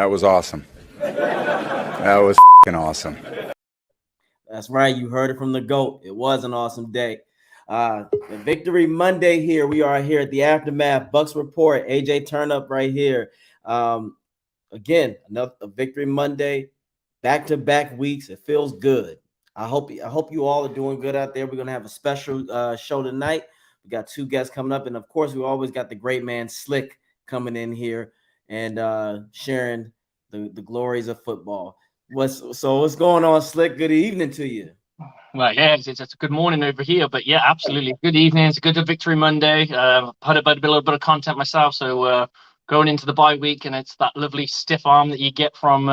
That was awesome. That was awesome. That's right. You heard it from the GOAT. It was an awesome day. The Victory Monday here. We are here at the Aftermath Bucs Report. AJ Turnup right here. Again, another Victory Monday, back-to-back weeks. It feels good. I hope you all are doing good out there. We're gonna have a special show tonight. We got two guests coming up, and of course, we always got the great man Slick coming in here and sharing the glories of football. What's going on, Slick? Good evening to you. Well, yeah, it's a good morning over here, but yeah, absolutely. Good evening. It's a good Victory Monday. Had a little bit of content myself, so going into the bye week, and it's that lovely stiff arm that you get from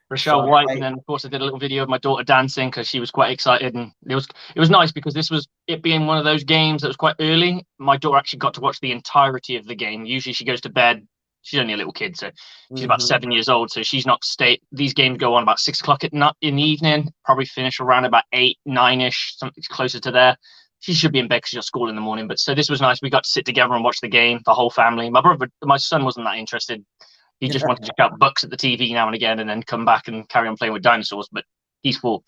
Rochelle White. And then, of course, I did a little video of my daughter dancing because she was quite excited, and it was nice because this was it being one of those games that was quite early. My daughter actually got to watch the entirety of the game. Usually, she goes to bed. She's only a little kid, so she's about 7 years old. So she's not these games go on about 6 o'clock in the evening, probably finish around about 8, 9-ish, something closer to there. She should be in bed because she's at school in the morning. But so this was nice. We got to sit together and watch the game, the whole family. My son wasn't that interested. He just wanted to shout Bucks at the TV now and again and then come back and carry on playing with dinosaurs. But he's full.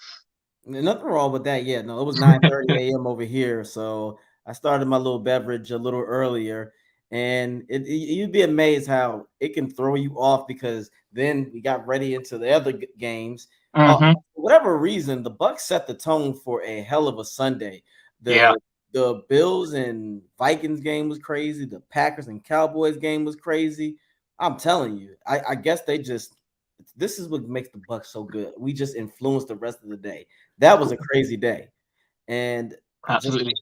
Nothing wrong with that. Yeah, no, it was 9:30 a.m. over here. So I started my little beverage a little earlier. And you'd be amazed how it can throw you off because then we got ready into the other games. For whatever reason, the Bucs set the tone for a hell of a Sunday. The Bills and Vikings game was crazy. The Packers and Cowboys game was crazy. I'm telling you, I guess this is what makes the Bucs so good. We just influenced the rest of the day. That was a crazy day. And absolutely.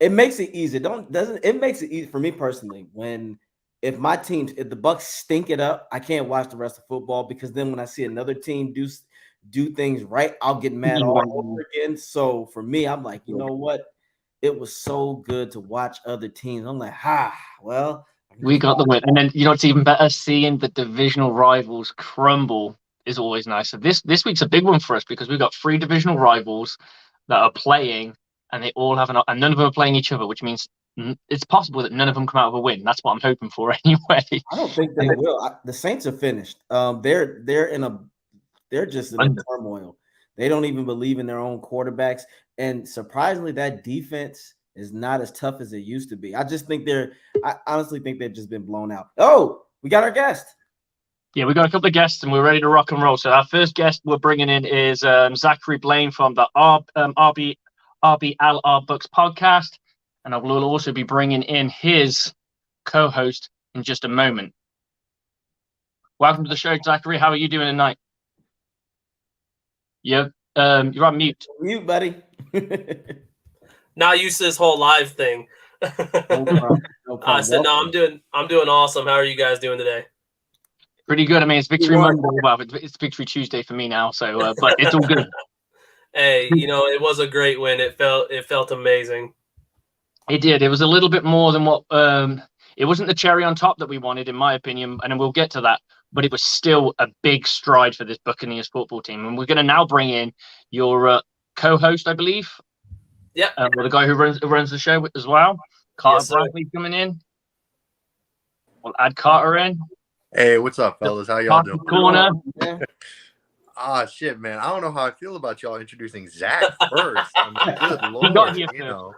It makes it easy. It makes it easy for me personally if the Bucs stink it up, I can't watch the rest of football because then when I see another team do things right, I'll get mad all over again. So for me, I'm like, you know what? It was so good to watch other teams. I'm like, well, we got the win. And then it's even better seeing the divisional rivals crumble is always nice. So this week's a big one for us because we've got 3 divisional rivals that are playing. And they all have and none of them are playing each other, which means it's possible that none of them come out of a win. That's what I'm hoping for anyway. I don't think they will. The Saints are finished. They're just in turmoil. They don't even believe in their own quarterbacks. And surprisingly, that defense is not as tough as it used to be. I honestly think they've just been blown out. Oh, we got our guest. Yeah, we got a couple of guests and we're ready to rock and roll. So our first guest we're bringing in is Zachary Blaine from the RBLR Bucs podcast, and I will also be bringing in his co-host in just a moment. Welcome to the show, Zachary. How are you doing tonight? You're on mute. Mute, buddy. Not used to this whole live thing. No problem. I said, no, I'm doing awesome. How are you guys doing today? Pretty good. I mean, it's Victory Monday. Well, it's Victory Tuesday for me now, so but it's all good. Hey, it was a great win. It felt amazing. It did. It was a little bit more than what it wasn't the cherry on top that we wanted, in my opinion, and we'll get to that. But it was still a big stride for this Buccaneers football team. And we're going to now bring in your co-host, I believe. Yeah. The guy who runs the show as well. Carter Bradley coming in. We'll add Carter in. Hey, what's up, fellas? How y'all doing? Corner. Shit, man. I don't know how I feel about y'all introducing Zach first. I mean, good Lord,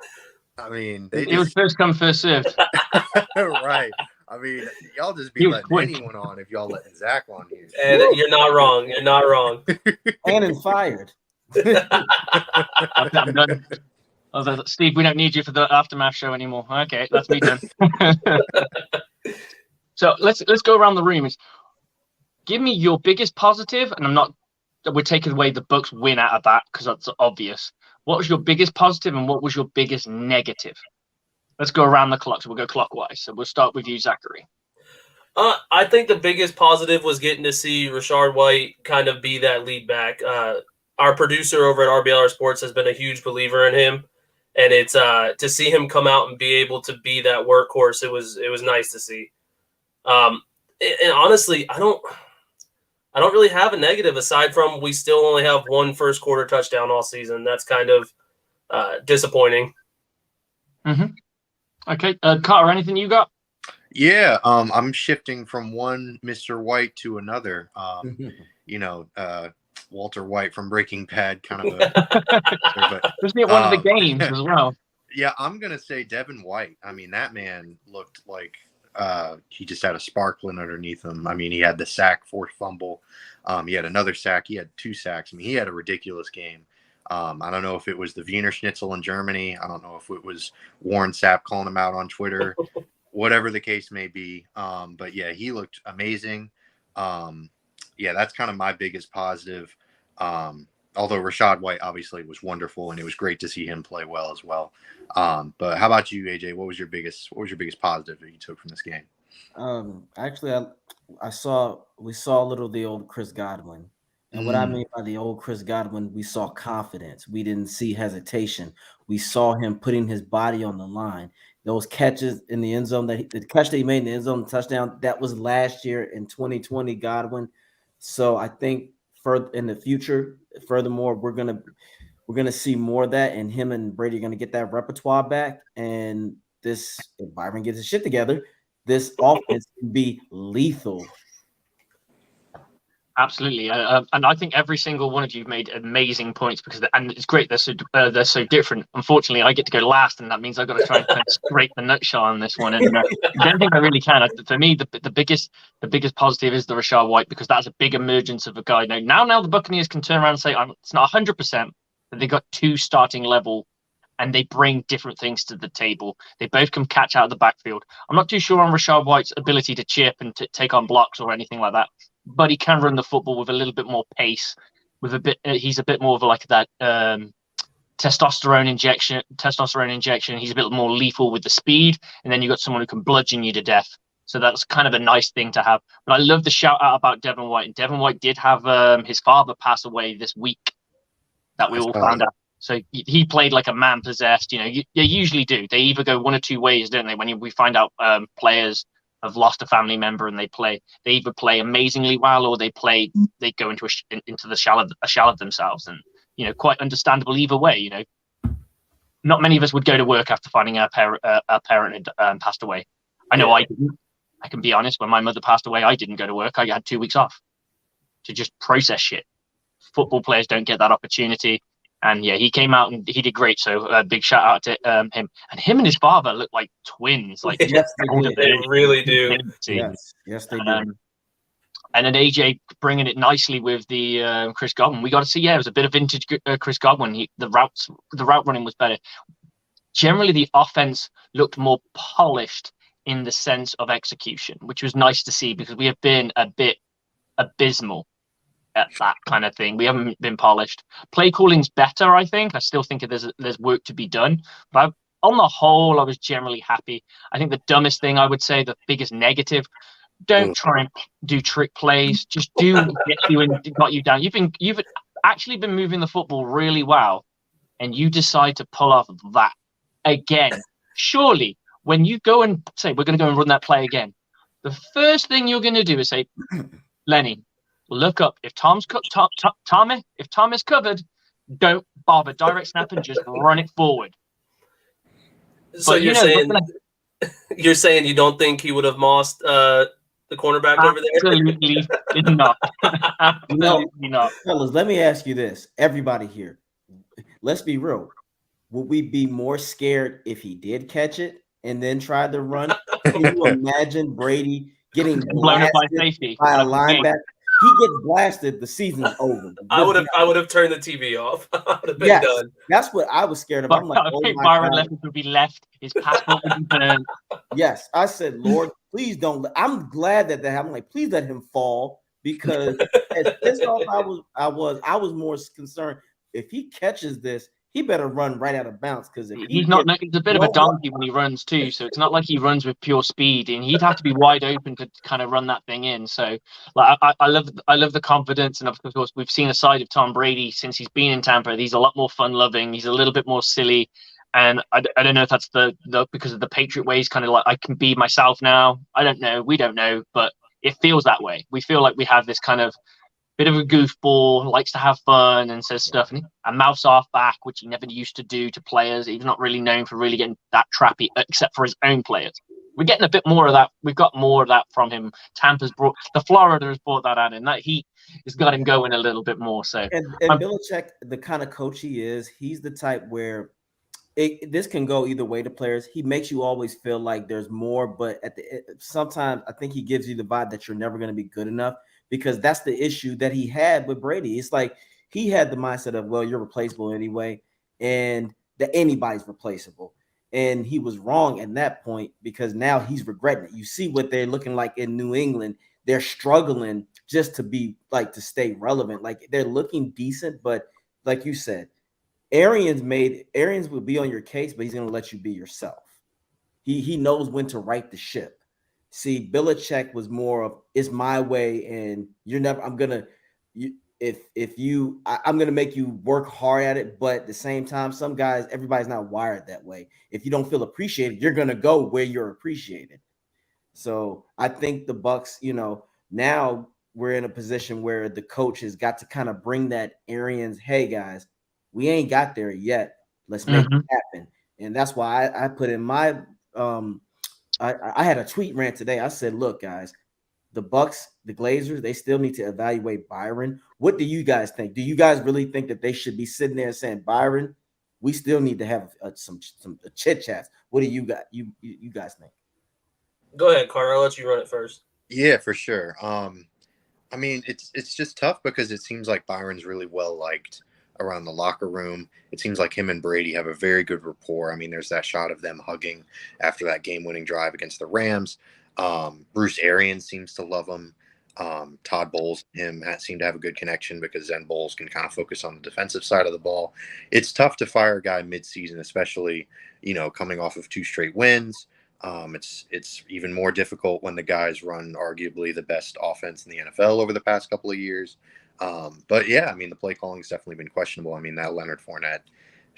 I mean, it was first come, first served. Right. I mean, y'all just be letting anyone on if y'all letting Zach on here. And you're not wrong. You're not wrong. And fired. I'm done. Steve, we don't need you for the aftermath show anymore. Okay, that's me done. So let's go around the room. Give me your biggest positive, and we're taking away the Bucs win out of that because that's obvious. What was your biggest positive and what was your biggest negative? Let's go around the clock. So we'll go clockwise. So we'll start with you, Zachary. I think the biggest positive was getting to see Rashard White kind of be that lead back. Our producer over at RBLR Sports has been a huge believer in him. And it's to see him come out and be able to be that workhorse, it was nice to see. And honestly, I don't really have a negative aside from we still only have one first quarter touchdown all season. That's kind of disappointing. Mm-hmm. Okay, Carter, anything you got? Yeah, I'm shifting from one Mr. White to another. You know, Walter White from Breaking Bad, kind of a. But, Wasn't it one of the games as well? Yeah, I'm gonna say Devin White. I mean, that man looked like he just had a sparkling underneath him. I mean, he had the sack, forced fumble. He had another sack. He had 2 sacks. I mean, he had a ridiculous game. I don't know if it was the Wiener Schnitzel in Germany. I don't know if it was Warren Sapp calling him out on Twitter. Whatever the case may be. But yeah, he looked amazing. Yeah, that's kind of my biggest positive. Although Rachaad White obviously was wonderful, and it was great to see him play well as well. But how about you, AJ? What was your biggest positive that you took from this game? Actually, we saw a little of the old Chris Godwin. And what I mean by the old Chris Godwin, we saw confidence. We didn't see hesitation. We saw him putting his body on the line. Those catches in the end zone, the catch that he made in the end zone, the touchdown, that was last year in 2020, Godwin. So I think in the future, furthermore, we're gonna see more of that, and him and Brady are gonna get that repertoire back. And if Byron gets his shit together, this offense can be lethal. Absolutely, and I think every single one of you made amazing points and it's great they're so different. Unfortunately, I get to go last, and that means I've got to try and kind of scrape the nutshell on this one. And I don't think I really can. For me, the biggest positive is the Rachaad White, because that's a big emergence of a guy. Now the Buccaneers can turn around and say it's not 100%, but they got 2 starting level, and they bring different things to the table. They both can catch out of the backfield. I'm not too sure on Rachaad White's ability to chip and to take on blocks or anything like that, but he can run the football with a little bit more pace. He's a bit more of like that testosterone injection. He's a bit more lethal with the speed, and then you've got someone who can bludgeon you to death. So that's kind of a nice thing to have. But I love the shout out about Devin White. And Devin White did have his father pass away this week that we all found out. So he played like a man possessed. You know, they usually do. They either go one or two ways, don't they? When we find out players have lost a family member and they either play amazingly well, or they go into the shell of themselves. And you know, quite understandable either way. You know, not many of us would go to work after finding our parent had passed away. I know I didn't. I can be honest. When my mother passed away, I didn't go to work. I had 2 weeks off to just process shit. Football players don't get that opportunity. And yeah, he came out and he did great. So big shout out to him. And him and his father look like twins. Like yes, they really do. Yes, they do. And then AJ bringing it nicely with the Chris Godwin. We got to see, it was a bit of vintage Chris Godwin. The route running was better. Generally, the offense looked more polished in the sense of execution, which was nice to see, because we have been a bit abysmal at that kind of thing. We haven't been polished. Play calling's better, I think. I still think there's work to be done, but on the whole, I was generally happy. I think the dumbest thing I would say, the biggest negative, don't try and do trick plays. Just do what gets you and got you down. You've actually been moving the football really well, and you decide to pull off that again. Surely, when you go and say we're going to go and run that play again, the first thing you're going to do is say, Lenny, look up. If Tom's if Tom is covered, don't bother direct snap and just run it forward. So but, you're saying you don't think he would have mossed the cornerback over there? Absolutely not. Absolutely not. Fellas, let me ask you this. Everybody here, let's be real. Would we be more scared if he did catch it and then tried to run? Can you imagine Brady getting blown up by safety by a linebacker? He gets blasted, the season's over. I would have turned the TV off. I would have been done. That's what I was scared of. I'm like, Byron Leftwich would be left. His passport would be burned. Yes, I said, Lord, please don't. I'm glad that happened. I'm like, please let him fall, because as pissed off I was more concerned if he catches this, he better run right out of bounds, because he's a bit of a donkey when he runs too. So it's not like he runs with pure speed, and he'd have to be wide open to kind of run that thing in. So like I love the confidence, and of course we've seen a side of Tom Brady since he's been in Tampa. He's a lot more fun loving. He's a little bit more silly, and I don't know if that's the because of the Patriot way. He's kind of like, I can be myself now. I don't know. We don't know, but it feels that way. We feel like we have this kind of bit of a goofball, likes to have fun and says stuff, and mouths off back, which he never used to do to players. He's not really known for really getting that trappy, except for his own players. We're getting a bit more of that. We've got more of that from him. Florida has brought that out, and that heat has got him going a little bit more. So, and Belichick, the kind of coach he is, he's the type where this can go either way to players. He makes you always feel like there's more, but sometimes I think he gives you the vibe that you're never going to be good enough, because that's the issue that he had with Brady. It's like he had the mindset of, well, you're replaceable anyway, and that anybody's replaceable. And he was wrong at that point, because now he's regretting it. You see what they're looking like in New England. They're struggling just to be like, to stay relevant. Like, they're looking decent, but like you said, Arians will be on your case, but he's going to let you be yourself. He knows when to right the ship. See, Belichick was more of, it's my way, and you're never. I'm gonna make you work hard at it, but at the same time, everybody's not wired that way. If you don't feel appreciated, you're gonna go where you're appreciated. So I think the Bucs, now we're in a position where the coach has got to kind of bring that Arians, hey guys, we ain't got there yet. Let's make it happen. And that's why I put in my I had a tweet rant today. I said, look, guys, the Bucs, the Glazers, they still need to evaluate Byron. What do you guys think? Do you guys really think that they should be sitting there saying, Byron, we still need to have some chit chats? What do you got? You guys think? Go ahead, Carter. I'll let you run it first. Yeah, for sure. I mean, it's just tough because it seems like Byron's really well liked around the locker room. It seems like him and Brady have a very good rapport. I mean, there's that shot of them hugging after that game-winning drive against the Rams. Bruce Arians seems to love him. Todd Bowles and him seem to have a good connection, because then Bowles can kind of focus on the defensive side of the ball. It's tough to fire a guy mid-season, especially, coming off of 2 straight wins. It's even more difficult when the guys run arguably the best offense in the NFL over the past couple of years. But yeah, I mean, the play calling has definitely been questionable. I mean, that Leonard Fournette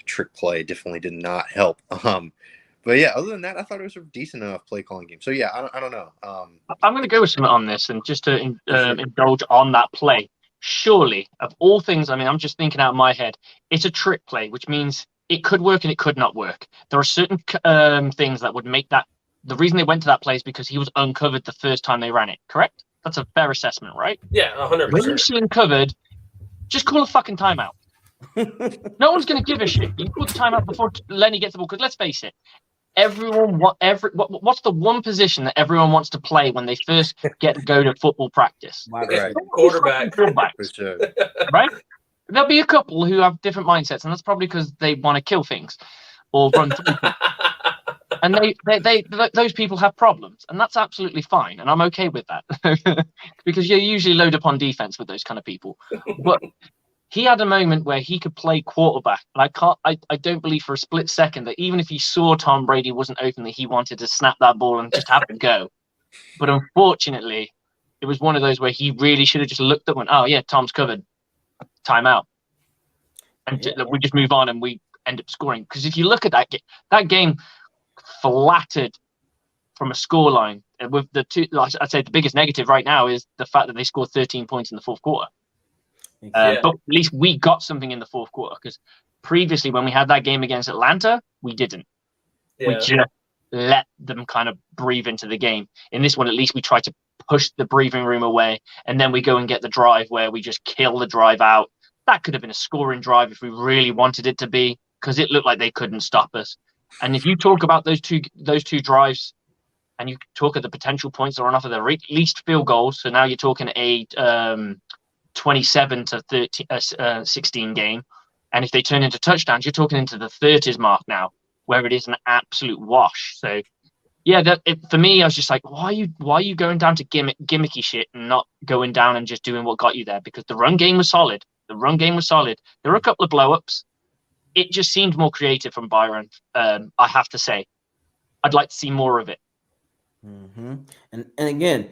trick play definitely did not help. But yeah, other than that, I thought it was a decent enough play calling game. So yeah, I don't know. I'm going to go with something on this, and just to indulge on that play. Surely, of all things, I mean, I'm just thinking out of my head, it's a trick play, which means it could work and it could not work. There are certain things that would make that. The reason they went to that play is because he was uncovered the first time they ran it, correct? That's a fair assessment, right? Yeah, 100%. When you see uncovered, just call a fucking timeout. No one's going to give a shit. You call the timeout before Lenny gets the ball, because let's face it, what's the one position that everyone wants to play when they first go to football practice? Right. Quarterback. For sure. Right? There'll be a couple who have different mindsets, and that's probably because they want to kill things or run through things. And those people have problems, and that's absolutely fine, and I'm okay with that because you're usually load up on defense with those kind of people. But he had a moment where he could play quarterback, and I don't believe for a split second that even if he saw Tom Brady wasn't open, that he wanted to snap that ball and just have it go. But unfortunately, it was one of those where he really should have just looked up and went, oh yeah, Tom's covered, timeout, and we just move on and we end up scoring. Because if you look at that game flattered from a scoreline, with the two, I'd say the biggest negative right now is the fact that they scored 13 points in the fourth quarter. But at least we got something in the fourth quarter, because previously when we had that game against Atlanta, we didn't. Yeah. We just let them kind of breathe into the game. In this one, at least we tried to push the breathing room away, and then we go and get the drive where we just kill the drive out. That could have been a scoring drive if we really wanted it to be, because it looked like they couldn't stop us. And if you talk about those two drives, and you talk at the potential points that are on offer, the least field goals, so now you're talking a 27 to 16 game, and if they turn into touchdowns, you're talking into the 30s mark now, where it is an absolute wash. So yeah, for me, I was just like, why are you going down to gimmicky shit and not going down and just doing what got you there? Because the run game was solid. There were a couple of blow-ups. It just seemed more creative from Byron. I have to say, I'd like to see more of it. Mm-hmm. And again,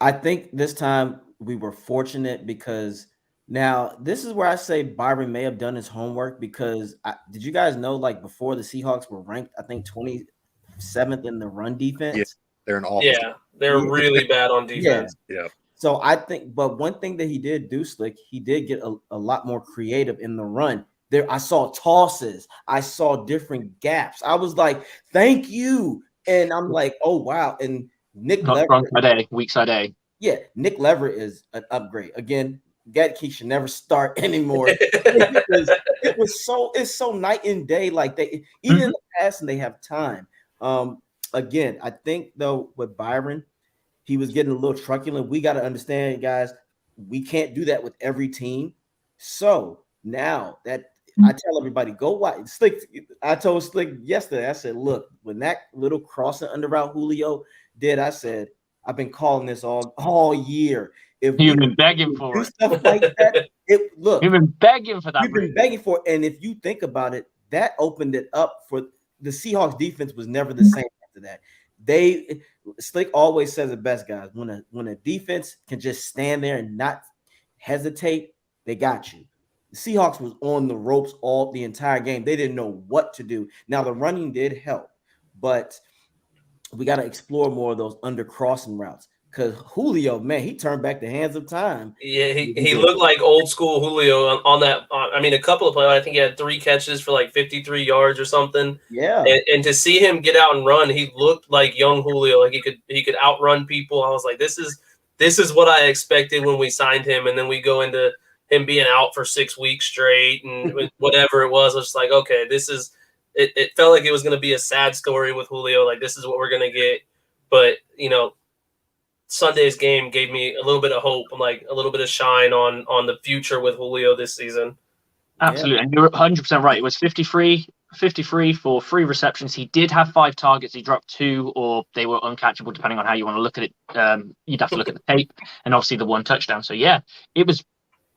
I think this time we were fortunate, because now this is where I say Byron may have done his homework, because did you guys know, like, before the Seahawks were ranked, I think 27th in the run defense? Yeah, they're an awful. Yeah, they're really bad on defense. Yeah. So I think, but one thing that he did do, Slick, he did get a lot more creative in the run. There, I saw tosses. I saw different gaps. I was like, thank you. And I'm like, oh wow. And Nick Not Lever, drunk side A, weak side A. yeah, Nick Lever is an upgrade. Again, Gatke should never start anymore. It's so night and day. Like they even in the past, and they have time. Again, I think though with Byron, he was getting a little truculent. We got to understand, guys, we can't do that with every team. So now that I tell everybody, go watch Slick. I told Slick yesterday, I said, look, when that little crossing under route Julio did, I said, I've been calling this all year. If You've been begging for do it. stuff like that, You've been begging for that. We've been begging for it. And if you think about it, that opened it up for the Seahawks defense was never the same after that. Slick always says it best, guys. When a defense can just stand there and not hesitate, they got you. The Seahawks was on the ropes all the entire game. They didn't know what to do. Now the running did help, but we got to explore more of those under crossing routes. Because Julio, man, he turned back the hands of time. Yeah, he looked like old school Julio on that. I mean, a couple of plays. I think he had 3 catches for like 53 yards or something. Yeah, and to see him get out and run, he looked like young Julio. Like he could outrun people. I was like, this is what I expected when we signed him. And then we go into him being out for 6 weeks straight and whatever it was. I was just like, okay, this is. It felt like it was going to be a sad story with Julio. Like this is what we're going to get, but Sunday's game gave me a little bit of hope and like a little bit of shine on the future with Julio this season. Absolutely. Yeah. And you're 100% right. It was 53 for 3 receptions. He did have 5 targets. He dropped 2 or they were uncatchable, depending on how you want to look at it. You'd have to look at the tape and obviously the 1 touchdown. So yeah, it was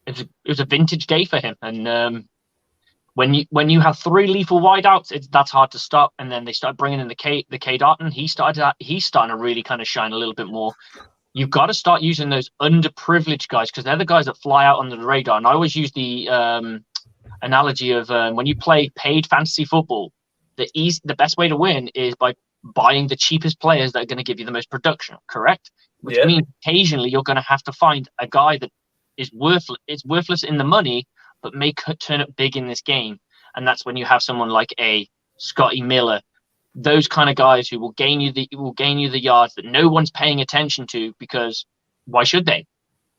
a vintage day for him. And when you have 3 lethal wideouts, that's hard to stop. And then they started bringing in the K Darton. He's starting to really kind of shine a little bit more. You've got to start using those underprivileged guys because they're the guys that fly out under the radar. And I always use the analogy of when you play paid fantasy football, the best way to win is by buying the cheapest players that are going to give you the most production, correct? Which means occasionally you're going to have to find a guy that is worthless in the money, but may turn up big in this game. And that's when you have someone like a Scotty Miller, those kind of guys who will gain you the yards that no one's paying attention to because why should they?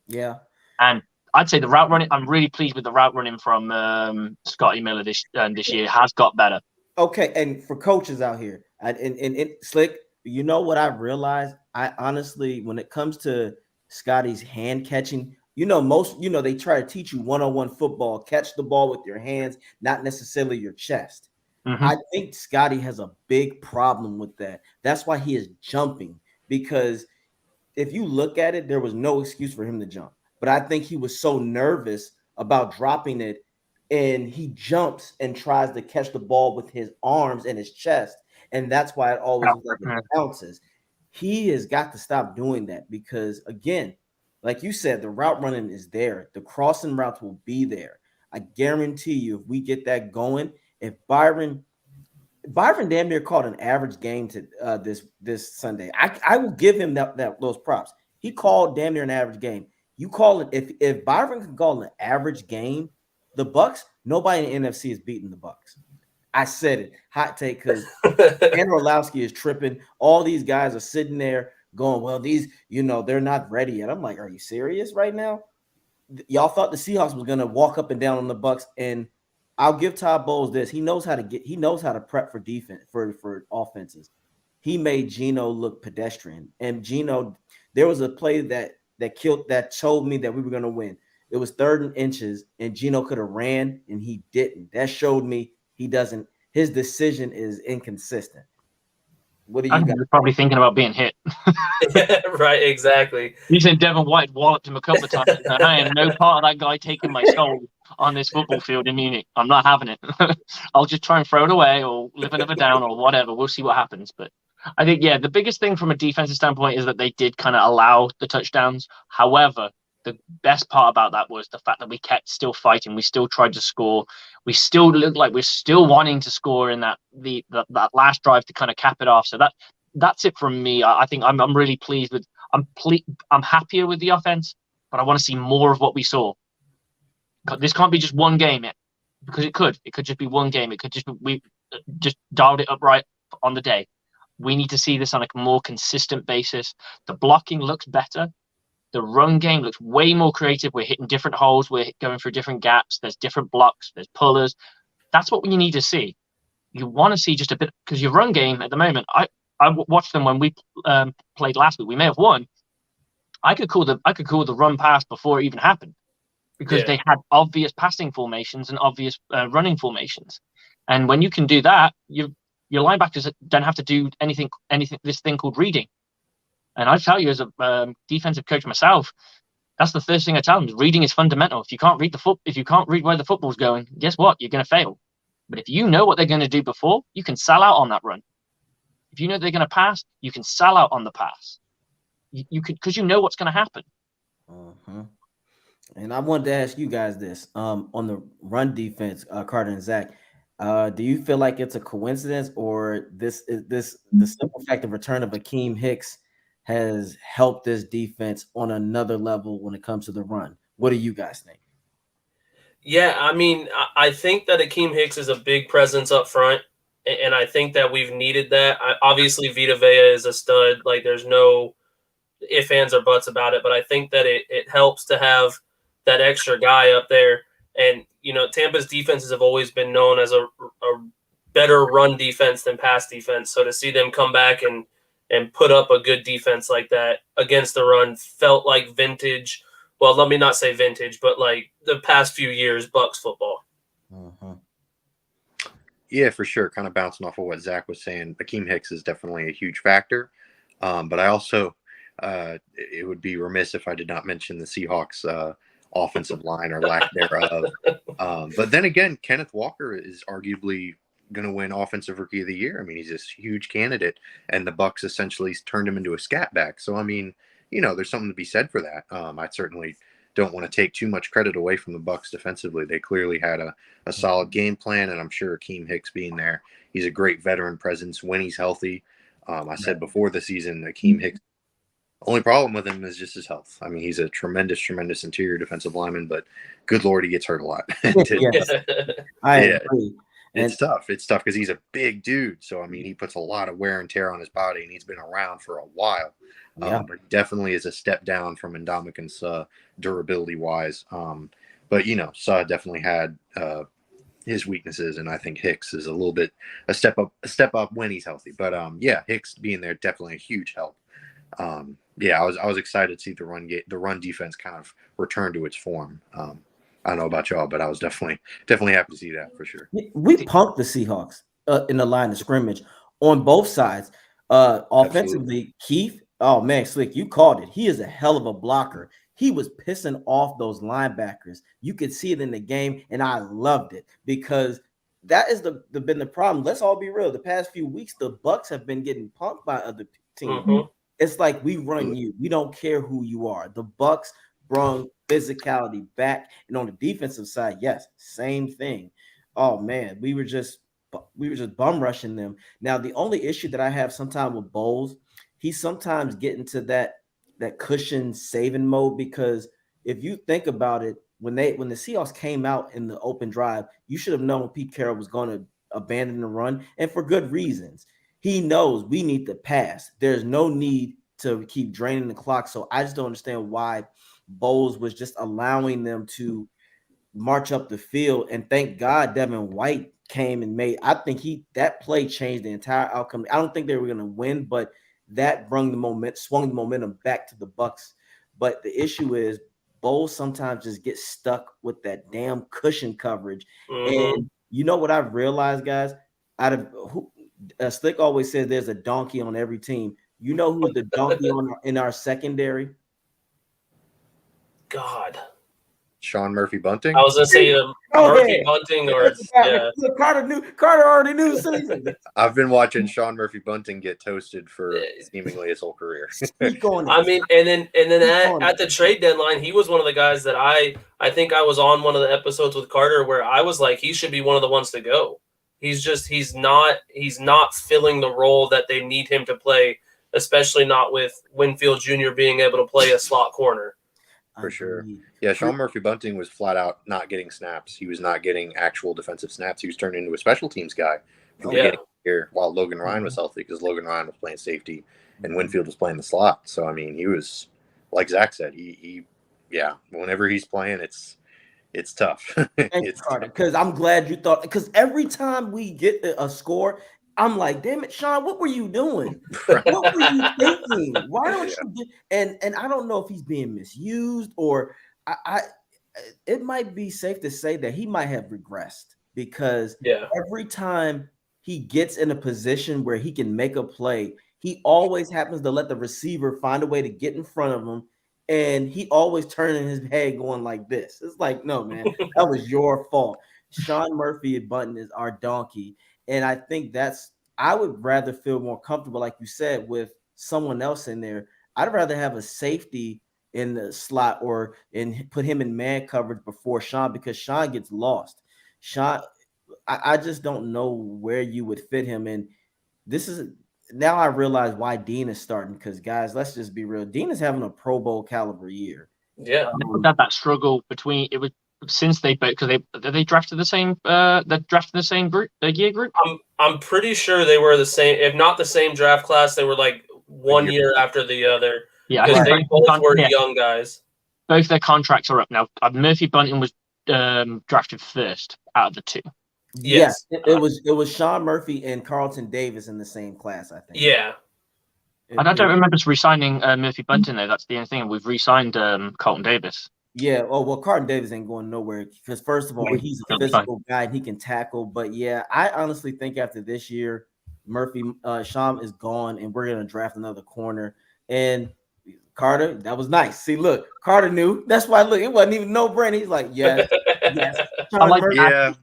Yeah. And I'd say the route running, I'm really pleased with the route running from Scotty Miller this year has got better. Okay. And for coaches out here and Slick, you know what I've realized? I honestly, when it comes to Scotty's hand catching, they try to teach you one-on-one football, catch the ball with your hands, not necessarily your chest. Mm-hmm. I think Scotty has a big problem with that. That's why he is jumping, because if you look at it, there was no excuse for him to jump. But I think he was so nervous about dropping it, and he jumps and tries to catch the ball with his arms and his chest, and that's why it always looks like it bounces. He has got to stop doing that because, again, like you said, the route running is there. The crossing routes will be there. I guarantee you, if we get that going, if Byron damn near called an average game to this Sunday, I will give him those props. He called damn near an average game. You call it if Byron can call an average game, the Bucs, nobody in the NFC is beating the Bucs. I said it, hot take, because Andrew Orlowski is tripping. All these guys are sitting there going, well, these, they're not ready yet. I'm like, are you serious right now? Y'all thought the Seahawks was gonna walk up and down on the Bucs, and I'll give Todd Bowles this. He knows how to prep for defense for offenses. He made Geno look pedestrian. And Geno, there was a play that told me that we were gonna win. It was 3rd and inches, and Geno could have ran, and he didn't. That showed me his decision is inconsistent. What do you got? You're probably thinking about being hit. Right, exactly. You said Devin White walloped him a couple of times. I am no part of that guy taking my soul on this football field in Munich. I'm not having it. I'll just try and throw it away or live another down or whatever. We'll see what happens. But I think, the biggest thing from a defensive standpoint is that they did kind of allow the touchdowns. However, the best part about that was the fact that we kept still fighting. We still tried to score. We still looked like we're still wanting to score in that last drive to kind of cap it off. So that's it from me. I think I'm really pleased with. I'm happier with the offense, but I want to see more of what we saw. This can't be just one game, because it could just be one game. It could just be we just dialed it up right on the day. We need to see this on a more consistent basis. The blocking looks better. The run game looks way more creative. We're hitting different holes. We're going through different gaps. There's different blocks. There's pullers. That's what we need to see. You want to see just a bit, because your run game at the moment, I watched them when we played last week. We may have won. I could call the run pass before it even happened, because they had obvious passing formations and obvious running formations. And when you can do that, your linebackers don't have to do anything. This thing called reading. And I tell you, as a defensive coach myself, that's the first thing I tell them. Reading is fundamental. If you can't read where the football's going, guess what? You're going to fail. But if you know what they're going to do before, you can sell out on that run. If you know they're going to pass, you can sell out on the pass. You could, because you know what's going to happen. Uh-huh. And I wanted to ask you guys this on the run defense, Carter and Zach. Do you feel like it's a coincidence, or the simple fact of return of Akeem Hicks has helped this defense on another level when it comes to the run? What do you guys think? Yeah, I mean, I think that Akeem Hicks is a big presence up front, and I think that we've needed that. Obviously, Vita Vea is a stud. Like, there's no ifs, ands, or buts about it, but I think that it helps to have that extra guy up there. And, Tampa's defenses have always been known as a better run defense than pass defense. So to see them come back and put up a good defense like that against the run felt like vintage. Well, let me not say vintage, but like the past few years, Bucs football. Uh-huh. Yeah, for sure. Kind of bouncing off of what Zach was saying, Akeem Hicks is definitely a huge factor. But I also, it would be remiss if I did not mention the Seahawks offensive line or lack thereof. But then again, Kenneth Walker is arguably going to win Offensive Rookie of the Year. I mean, he's this huge candidate, and the Bucs essentially turned him into a scat back. So, I mean, there's something to be said for that. I certainly don't want to take too much credit away from the Bucs defensively. They clearly had a solid game plan, and I'm sure Akeem Hicks being there, he's a great veteran presence when he's healthy. I said before the season, Akeem Hicks, only problem with him is just his health. I mean, he's a tremendous interior defensive lineman, but good Lord, he gets hurt a lot. Yes, I agree. It's tough. It's tough because he's a big dude. So, I mean, he puts a lot of wear and tear on his body, and he's been around for a while. Yeah. But he definitely is a step down from Ndamukong's durability-wise. But, Saw definitely had his weaknesses, and I think Hicks is a little bit a step up when he's healthy. But, Hicks being there, definitely a huge help. I was excited to see the run defense kind of return to its form. I don't know about y'all, but I was definitely happy to see that for sure. We punked the Seahawks in the line of scrimmage on both sides. Offensively, Keith, oh man, Slick, you called it. He is a hell of a blocker. He was pissing off those linebackers. You could see it in the game, and I loved it because that is been the problem. Let's all be real. The past few weeks, the Bucs have been getting punked by other teams. Mm-hmm. It's like we run you. We don't care who you are. The Bucs brought physicality back, and on the defensive side, yes, same thing. Oh man, we were just bum rushing them. Now the only issue that I have sometimes with Bowles, he sometimes get into that cushion saving mode, because if you think about it, when the Seahawks came out in the open drive, you should have known Pete Carroll was going to abandon the run, and for good reasons. He knows we need to pass. There's no need to keep draining the clock. So I just don't understand why Bowles was just allowing them to march up the field. And thank God Devin White came and made. I think that play changed the entire outcome. I don't think they were going to win, but that swung the momentum back to the Bucs. But the issue is Bowles sometimes just gets stuck with that damn cushion coverage. Mm-hmm. And you know what I've realized, guys? Slick always says there's a donkey on every team. You know who's the donkey in our secondary? God. Sean Murphy Bunting. I was gonna say Murphy Bunting, or Carter already knew the season. I've been watching Sean Murphy Bunting get toasted for seemingly his whole career. I mean, and then at the trade deadline, he was one of the guys that I think I was on one of the episodes with Carter where I was like, he should be one of the ones to go. He's not filling the role that they need him to play, especially not with Winfield Jr. being able to play a slot corner. For sure. Yeah, Sean Murphy Bunting was flat out not getting snaps. He was not getting actual defensive snaps. He was turned into a special teams guy from the beginning of here while Logan Ryan was healthy, because Logan Ryan was playing safety and Winfield was playing the slot. So I mean, he was, like Zach said, he whenever he's playing, it's tough. It's Carter, because I'm glad you thought, because every time we get a score, I'm like, damn it, Sean, what were you doing? What were you thinking? Why don't you get, and I don't know if he's being misused, or I it might be safe to say that he might have regressed, because every time he gets in a position where he can make a play, he always happens to let the receiver find a way to get in front of him. And he always turning his head going like this. It's like, no, man, that was your fault. Sean Murphy Bunting is our donkey. And I think I would rather feel more comfortable, like you said, with someone else in there. I'd rather have a safety in the slot and put him in man coverage before Sean, because Sean gets lost. Sean, I just don't know where you would fit him in. Now I realize why Dean is starting, because, guys, let's just be real. Dean is having a Pro Bowl caliber year. Yeah, they've had that struggle between it was since they both, because they drafted the same group, the year group. I'm pretty sure they were the same, if not the same draft class. They were like 1 year after the other. Yeah, because they both were young guys. Both their contracts are up now. Murphy Bunting was drafted first out of the two. Yes, it was Sean Murphy and Carlton Davis in the same class, I think. Yeah. And I don't remember us re-signing Murphy Bunting, though. That's the only thing. We've re-signed Carlton Davis. Yeah. Oh, well, Carlton Davis ain't going nowhere, because, first of all, he's a physical guy and he can tackle. But, yeah, I honestly think after this year, Sean is gone, and we're going to draft another corner. And Carter, that was nice. See, look, Carter knew. That's why, look, it wasn't even no-brainer. He's like, yes. I'd like to add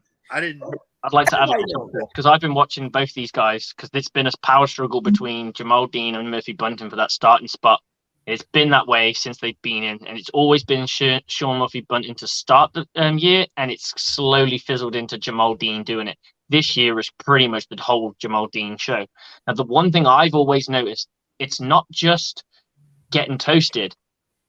because I've been watching both these guys, because it's been a power struggle between Jamal Dean and Murphy Bunting for that starting spot. It's been that way since they've been in, and it's always been Sean Murphy Bunting to start the year, and it's slowly fizzled into Jamal Dean doing it. This year is pretty much the whole Jamal Dean show. Now, the one thing I've always noticed, it's not just getting toasted.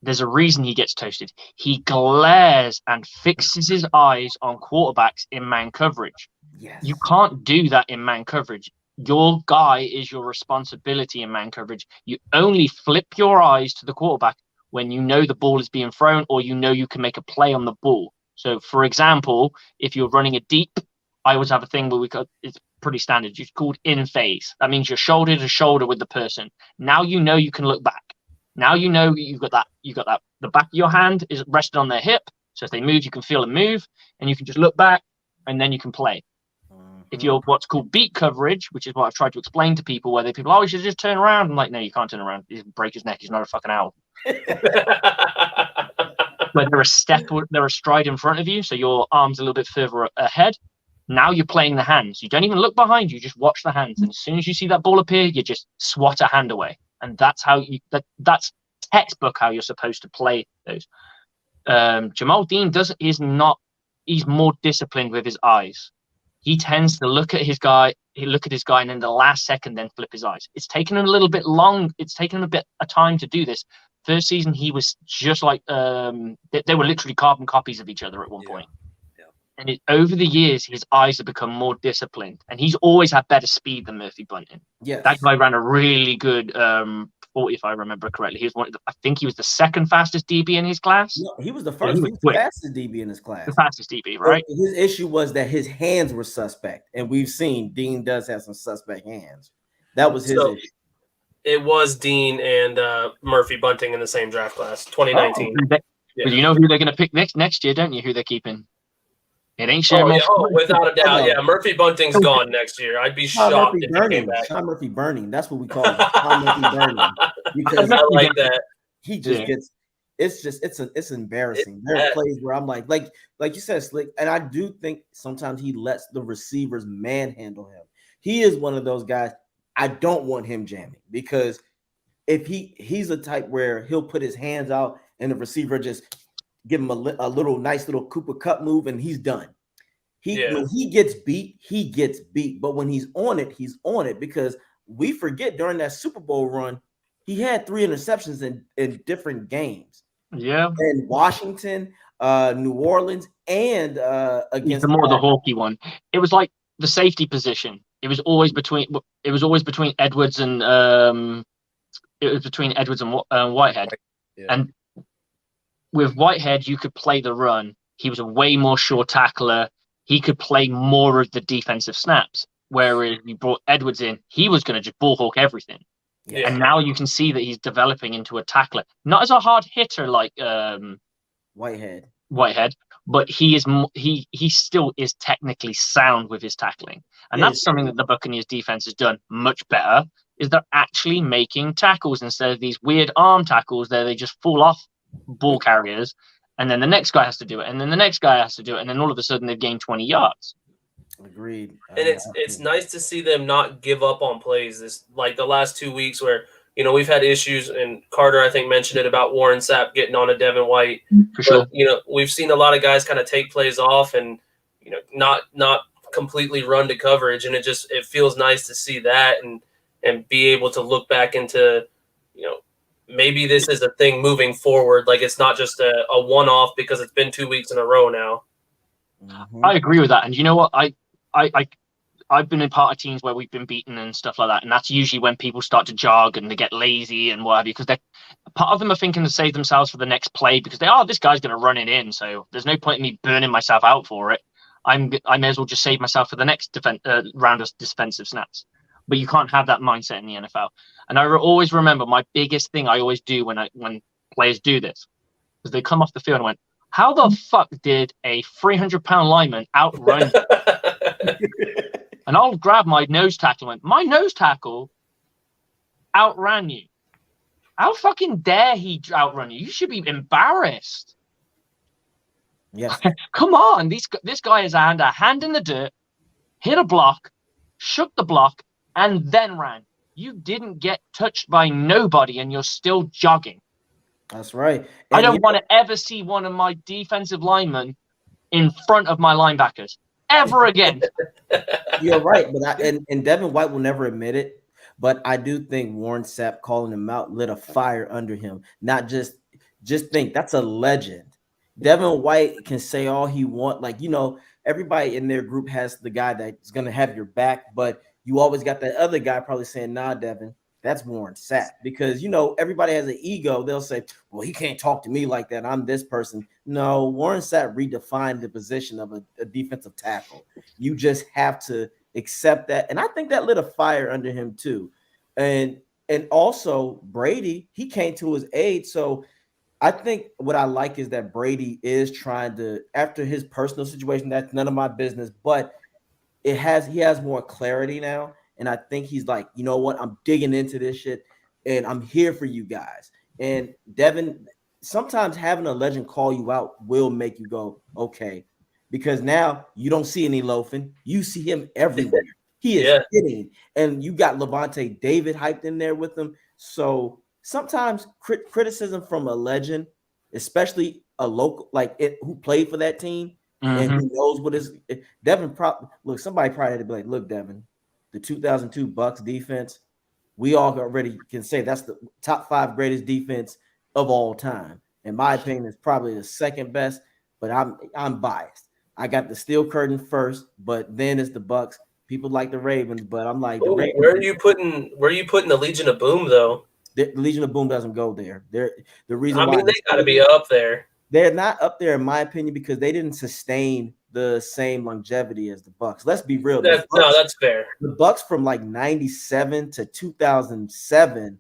There's a reason he gets toasted. He glares and fixes his eyes on quarterbacks in man coverage. Yes. You can't do that in man coverage. Your guy is your responsibility in man coverage. You only flip your eyes to the quarterback when you know the ball is being thrown, or you know you can make a play on the ball. So, for example, if you're running a deep, I always have a thing where it's pretty standard. It's called in phase. That means you're shoulder to shoulder with the person. Now you know you can look back. Now you know you've got that. The back of your hand is rested on their hip. So if they move, you can feel them move, and you can just look back, and then you can play. If you're what's called beat coverage, which is what I've tried to explain to people, where people, you should just turn around. I'm like, no, you can't turn around. He'll break his neck. He's not a fucking owl. When they're a stride in front of you, so your arm's a little bit further ahead. Now you're playing the hands. You don't even look behind you. Just watch the hands. And as soon as you see that ball appear, you just swat a hand away. And that's how that's textbook how you're supposed to play those. Jamal Dean he's more disciplined with his eyes. He tends to look at his guy, and in the last second then flip his eyes. It's taken him a little bit long. It's taken him a bit of time to do this. First season, he was just like they were literally carbon copies of each other at one point. Yeah. And over the years, his eyes have become more disciplined, and he's always had better speed than Murphy Bunting. Yeah, that guy ran a really good 40, if I remember correctly. He was I think he was the second fastest DB in his class. No, he was the first. He was the fastest DB in his class. The fastest DB, right? His issue was that his hands were suspect, and we've seen Dean does have some suspect hands. That was his issue. It was Dean and Murphy Bunting in the same draft class, 2019. But you know who they're going to pick next year, don't you? Who they're keeping? It ain't Sean. Without a doubt. Yeah, Murphy Bunting's gone next year. I'd be shocked if he came back. Sean Murphy Burning. That's what we call him. Sean Murphy Burning. Because I like that. He just gets. It's embarrassing. There are plays where I'm like you said, Slick, and I do think sometimes he lets the receivers manhandle him. He is one of those guys. I don't want him jamming, because if he's a type where he'll put his hands out and the receiver just give him a little nice little Cooper Cup move and he's done. When he gets beat, he gets beat. But when he's on it, because we forget during that Super Bowl run, he had 3 interceptions in different games. Yeah. In Washington, New Orleans, and against the Hawkeye one. It was like the safety position. it was always between Edwards and Whitehead. Yeah. And with Whitehead, you could play the run. He was a way more sure tackler. He could play more of the defensive snaps. Whereas you brought Edwards in, he was going to just ball hawk everything. Yeah. And now you can see that he's developing into a tackler, not as a hard hitter like Whitehead, but he still is technically sound with his tackling. And that's something that the Buccaneers defense has done much better, is they're actually making tackles instead of these weird arm tackles there they just fall off ball carriers, and then the next guy has to do it, and then the next guy has to do it, and then all of a sudden they've gained 20 yards. Agreed. And it's nice to see them not give up on plays. This like the last 2 weeks where we've had issues, and Carter I think mentioned it about Warren Sapp getting on a Devin White. For sure. We've seen a lot of guys kind of take plays off and not completely run to coverage, and it feels nice to see that and be able to look back into maybe this is a thing moving forward. Like it's not just a one-off because it's been 2 weeks in a row now. Mm-hmm. I agree with that. And you know what? I've been in part of teams where we've been beaten and stuff like that. And that's usually when people start to jog and they get lazy and what have you, because part of them are thinking to save themselves for the next play because this guy's going to run it in. So there's no point in me burning myself out for it. I may as well just save myself for the next round of defensive snaps. But you can't have that mindset in the NFL. And I always remember my biggest thing I always do when players do this is they come off the field and went, how the fuck did a 300-pound lineman outrun you? And I'll grab my nose tackle and went, my nose tackle outran you. How fucking dare he outrun you? You should be embarrassed. Yes. Come on. This guy has had a hand in the dirt, hit a block, shook the block, and then ran. You didn't get touched by nobody, and you're still jogging. That's right. And I don't want to ever see one of my defensive linemen in front of my linebackers ever again. You're right, but and Devin White will never admit it. But I do think Warren Sapp calling him out lit a fire under him. Not just think that's a legend. Devin White can say all he wants. Like, everybody in their group has the guy that's going to have your back, but you always got that other guy probably saying, nah, Devin, that's Warren Sapp. Because, everybody has an ego. They'll say, well, he can't talk to me like that. I'm this person. No, Warren Sapp redefined the position of a defensive tackle. You just have to accept that. And I think that lit a fire under him too. And also Brady, he came to his aid. So I think what I like is that Brady is trying to, after his personal situation, that's none of my business, but he has more clarity now. And I think he's like, you know what? I'm digging into this shit and I'm here for you guys. And Devin, sometimes having a legend call you out will make you go, okay, because now you don't see any loafing. You see him everywhere. He is hitting. And you got Levante David hyped in there with him. So sometimes criticism from a legend, especially a local, who played for that team, and who knows what is Devin. Somebody probably had to be like, look, Devin, the 2002 Bucs defense, we all already can say that's the top 5 greatest defense of all time. In my opinion, it's probably the second best, but I'm biased. I got the Steel Curtain first, but then it's the Bucs. People like the Ravens, but I'm like, where are you putting the Legion of Boom though? The Legion of Boom doesn't go there. The reason I mean, why they got to be up there. They're not up there, in my opinion, because they didn't sustain the same longevity as the Bucs. Let's be real. That's fair. The Bucs from like 97 to 2007,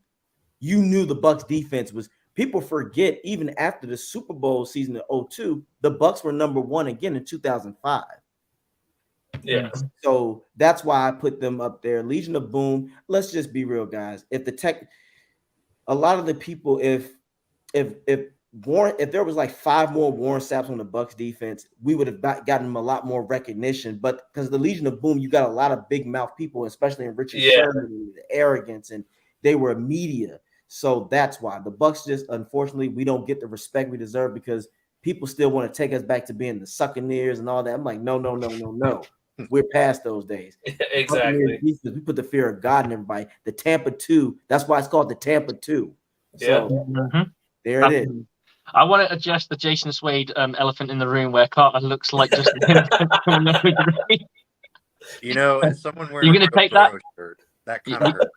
you knew the Bucs defense was. People forget even after the Super Bowl season of 2002, the Bucs were number 1 again in 2005. Yeah. So that's why I put them up there. Legion of Boom. Let's just be real, guys. A lot of the people, if there was like 5 more Warren Sapps on the Bucs defense, we would have gotten them a lot more recognition. But because the Legion of Boom, you got a lot of big mouth people, especially in Richard Sherman, the arrogance, and they were media. So that's why the Bucs just, unfortunately, we don't get the respect we deserve because people still want to take us back to being the Succaneers and all that. I'm like, no. We're past those days. Exactly. We put the fear of God in everybody. The Tampa 2. That's why it's called the Tampa 2. So there it is. I want to adjust the Jason Swade elephant in the room where Carter looks like just him coming up with the You know, as someone wearing You're a gonna Joe take that? Burrow shirt, that kind of hurt.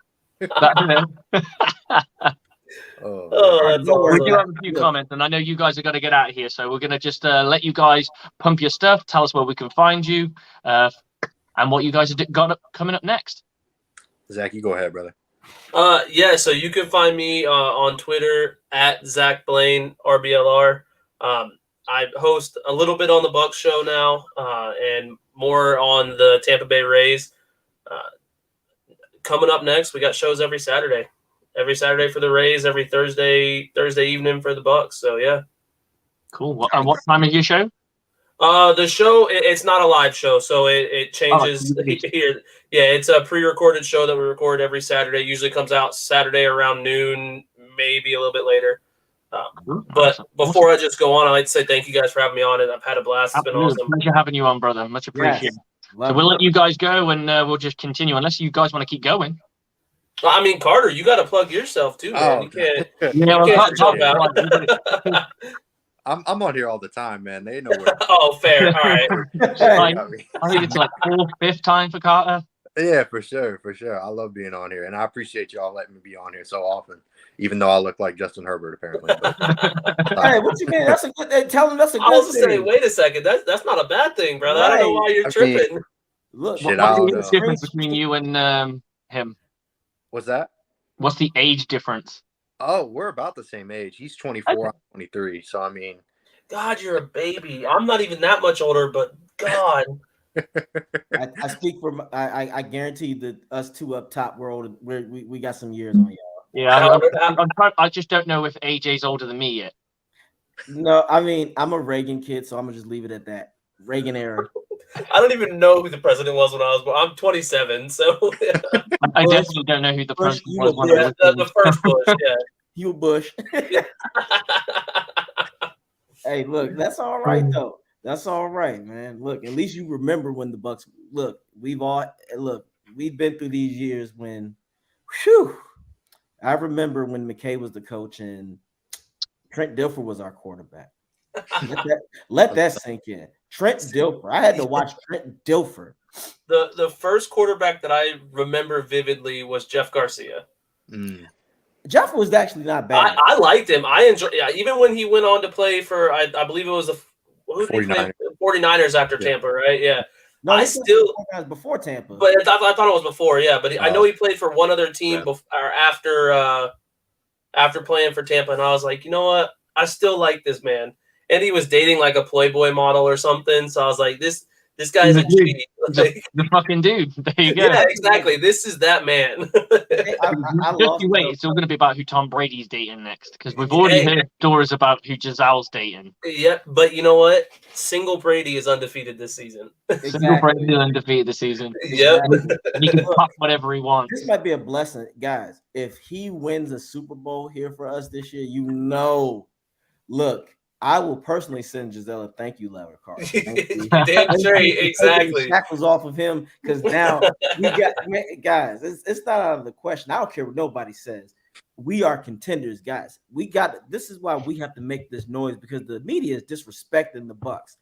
Oh, Oh, man. that's We do awesome. have a few comments, and I know you guys are going to get out of here, so we're going to just let you guys pump your stuff, tell us where we can find you, and what you guys have coming up next. Zach, you go ahead, brother. Yeah, so you can find me on Twitter at Zach Blaine RBLR. I host a little bit on the Bucs show now, and more on the Tampa Bay Rays. Coming up next, we got shows every Saturday for the Rays, every Thursday evening for the Bucs. So yeah, Cool. And what time is your show? the show it's not a live show, so it changes here. Yeah, it's a pre-recorded show that we record every Saturday. Usually comes out Saturday around noon, maybe a little bit later. But before I just go on, I'd like to say thank you guys for having me on, and I've had a blast. It's been awesome. Pleasure having you on, brother. Much appreciated. Yes, so we'll let you guys go, and we'll just continue, unless you guys want to keep going. I mean, Carter, you got to plug yourself too, man. You can't. You can't jump out. I'm on here all the time, man. They know where. Oh, fair. All right. I think it's like 4th, 5th time for Carter. Yeah, for sure. I love being on here, and I appreciate y'all letting me be on here so often, even though I look like Justin Herbert apparently. But, hey, what you mean? That's a good. Tell them that's a good. I was just saying, wait a second. That's not a bad thing, brother. Right. I don't know why you're tripping. Look, shit, what's the difference between you and him? What's that? What's the age difference? Oh, we're about the same age. He's 24, okay. I'm 23. So I mean, God, you're a baby. I'm not even that much older, but God. I speak for I guarantee that us two up top we're older. We got some years on y'all. Yeah, I just don't know if AJ's older than me yet. No, I mean I'm a Reagan kid, so I'm gonna just leave it at that. Reagan era. I don't even know who the president was when I was born. I'm 27, so I definitely don't know who the president was. The first Bush, yeah. You Bush. Hey, look, that's all right though. That's all right, man. Look, at least you remember when the Bucs. Look, we've been through these years when, whew. I remember when McKay was the coach and Trent Dilfer was our quarterback. Let that sink in. Trent Dilfer. I had to watch Trent Dilfer. The first quarterback that I remember vividly was Jeff Garcia. Jeff was actually not bad. I liked him. I enjoyed. Yeah, even when he went on to play for, I believe it was the 49ers after Tampa, right? Yeah. No, I still before Tampa, but I thought it was before. Yeah, but I know he played for one other team after playing for Tampa, and I was like, you know what? I still like this man, and he was dating like a Playboy model or something. So I was like, this guy's a G. The fucking dude. There you go. Yeah, exactly. This is that man. Wait, it's all going to be about who Tom Brady's dating next, because we've already heard stories about who Giselle's dating. Yeah, but you know what? Single Brady is undefeated this season. Single Brady is undefeated this season. Yep. He can pop whatever he wants. This might be a blessing, guys. If he wins a Super Bowl here for us this year, look. I will personally send Giselle a thank you letter card. Damn straight, exactly. Shackles off of him because now we got guys. It's not out of the question. I don't care what nobody says. We are contenders, guys. This is why we have to make this noise because the media is disrespecting the Bucs.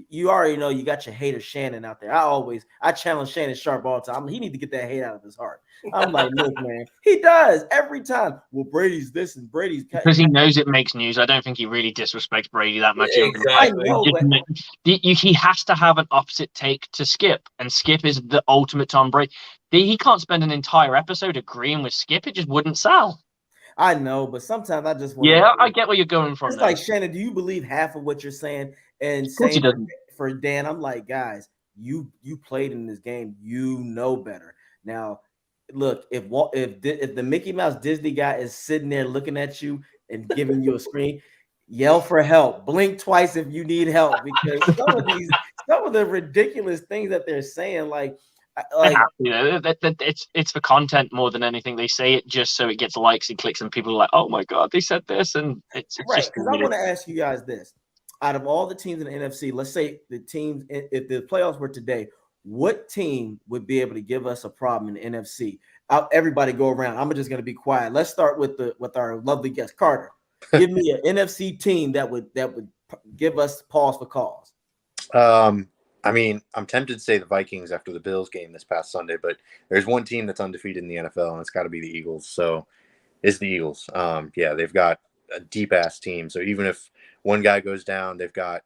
You already know you got your hater Shannon out there. I challenge Shannon Sharp all the time. He need to get that hate out of his heart. I'm like, look, man, he does every time. Well, Brady's this and Brady's because he knows it makes news. I don't think he really disrespects Brady that much. Exactly. He has to have an opposite take to Skip, and Skip is the ultimate Tom Brady. He can't spend an entire episode agreeing with Skip. It just wouldn't sell. I know, but sometimes I just want I get where you're going from. It's like, Shannon, do you believe half of what you're saying? And saying for Dan, I'm like, guys, you played in this game, you know better. Now, look, if the Mickey Mouse Disney guy is sitting there looking at you and giving you a screen, yell for help, blink twice if you need help, because some of the ridiculous things that they're saying, it's for content more than anything. They say it just so it gets likes and clicks, and people are like, "Oh my god, they said this," and it's right. Just because I want to ask you guys this: out of all the teams in the NFC, let's say the teams, if the playoffs were today, what team would be able to give us a problem in the NFC? Everybody go around. I'm just going to be quiet. Let's start with our lovely guest, Carter. Give me an NFC team that would give us pause for cause. I mean, I'm tempted to say the Vikings after the Bills game this past Sunday, but there's one team that's undefeated in the NFL, and it's got to be the Eagles. So it's the Eagles. Yeah, they've got a deep-ass team. So even if one guy goes down, they've got,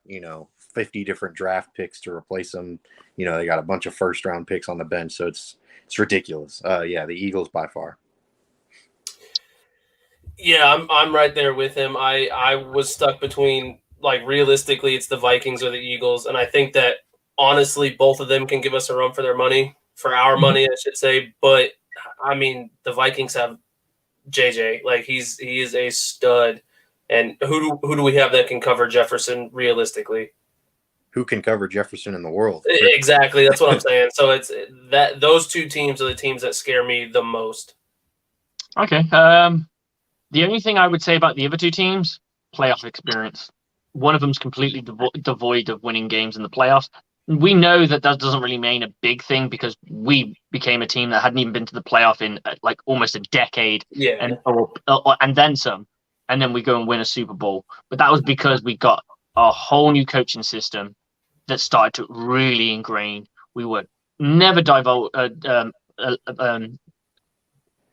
50 different draft picks to replace them. They got a bunch of first-round picks on the bench, so it's ridiculous. Yeah, the Eagles by far. Yeah, I'm right there with him. I was stuck between, like, realistically, it's the Vikings or the Eagles, and I think that honestly, both of them can give us a run for their money, for our money, I should say. But I mean, the Vikings have JJ, like he is a stud, and who do we have that can cover Jefferson realistically? Who can cover Jefferson in the world? Exactly, that's what I'm saying. So it's that those two teams are the teams that scare me the most. Okay. The only thing I would say about the other two teams, playoff experience. One of them's completely devoid of winning games in the playoffs. We know that doesn't really mean a big thing because we became a team that hadn't even been to the playoff in like almost a decade, and then some, and then we go and win a Super Bowl. But that was because we got a whole new coaching system that started to really ingrain. We were never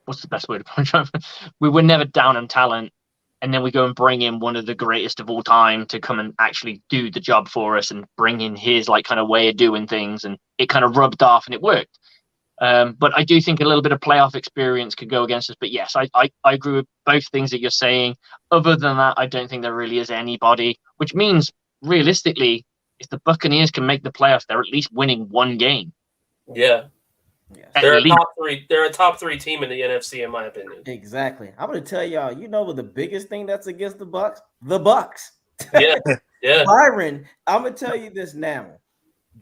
what's the best word? We were never down on talent. And then we go and bring in one of the greatest of all time to come and actually do the job for us and bring in his like kind of way of doing things. And it kind of rubbed off and it worked. But I do think a little bit of playoff experience could go against us. But yes, I agree with both things that you're saying. Other than that, I don't think there really is anybody, which means realistically, if the Buccaneers can make the playoffs, they're at least winning one game. Yeah. They're a top three. They're a top three team in the NFC, in my opinion. Exactly. I'm going to tell y'all. What the biggest thing that's against the Bucs? The Bucs. Yeah. Byron. I'm going to tell you this now.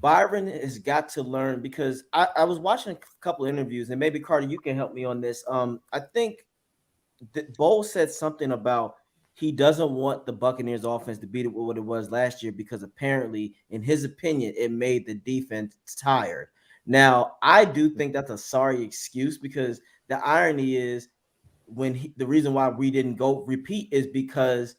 Byron has got to learn because I was watching a couple of interviews, and maybe Carter, you can help me on this. I think that Bowles said something about he doesn't want the Buccaneers offense to be what it was last year because apparently, in his opinion, it made the defense tired. Now, I do think that's a sorry excuse because the irony is the reason why we didn't go repeat is because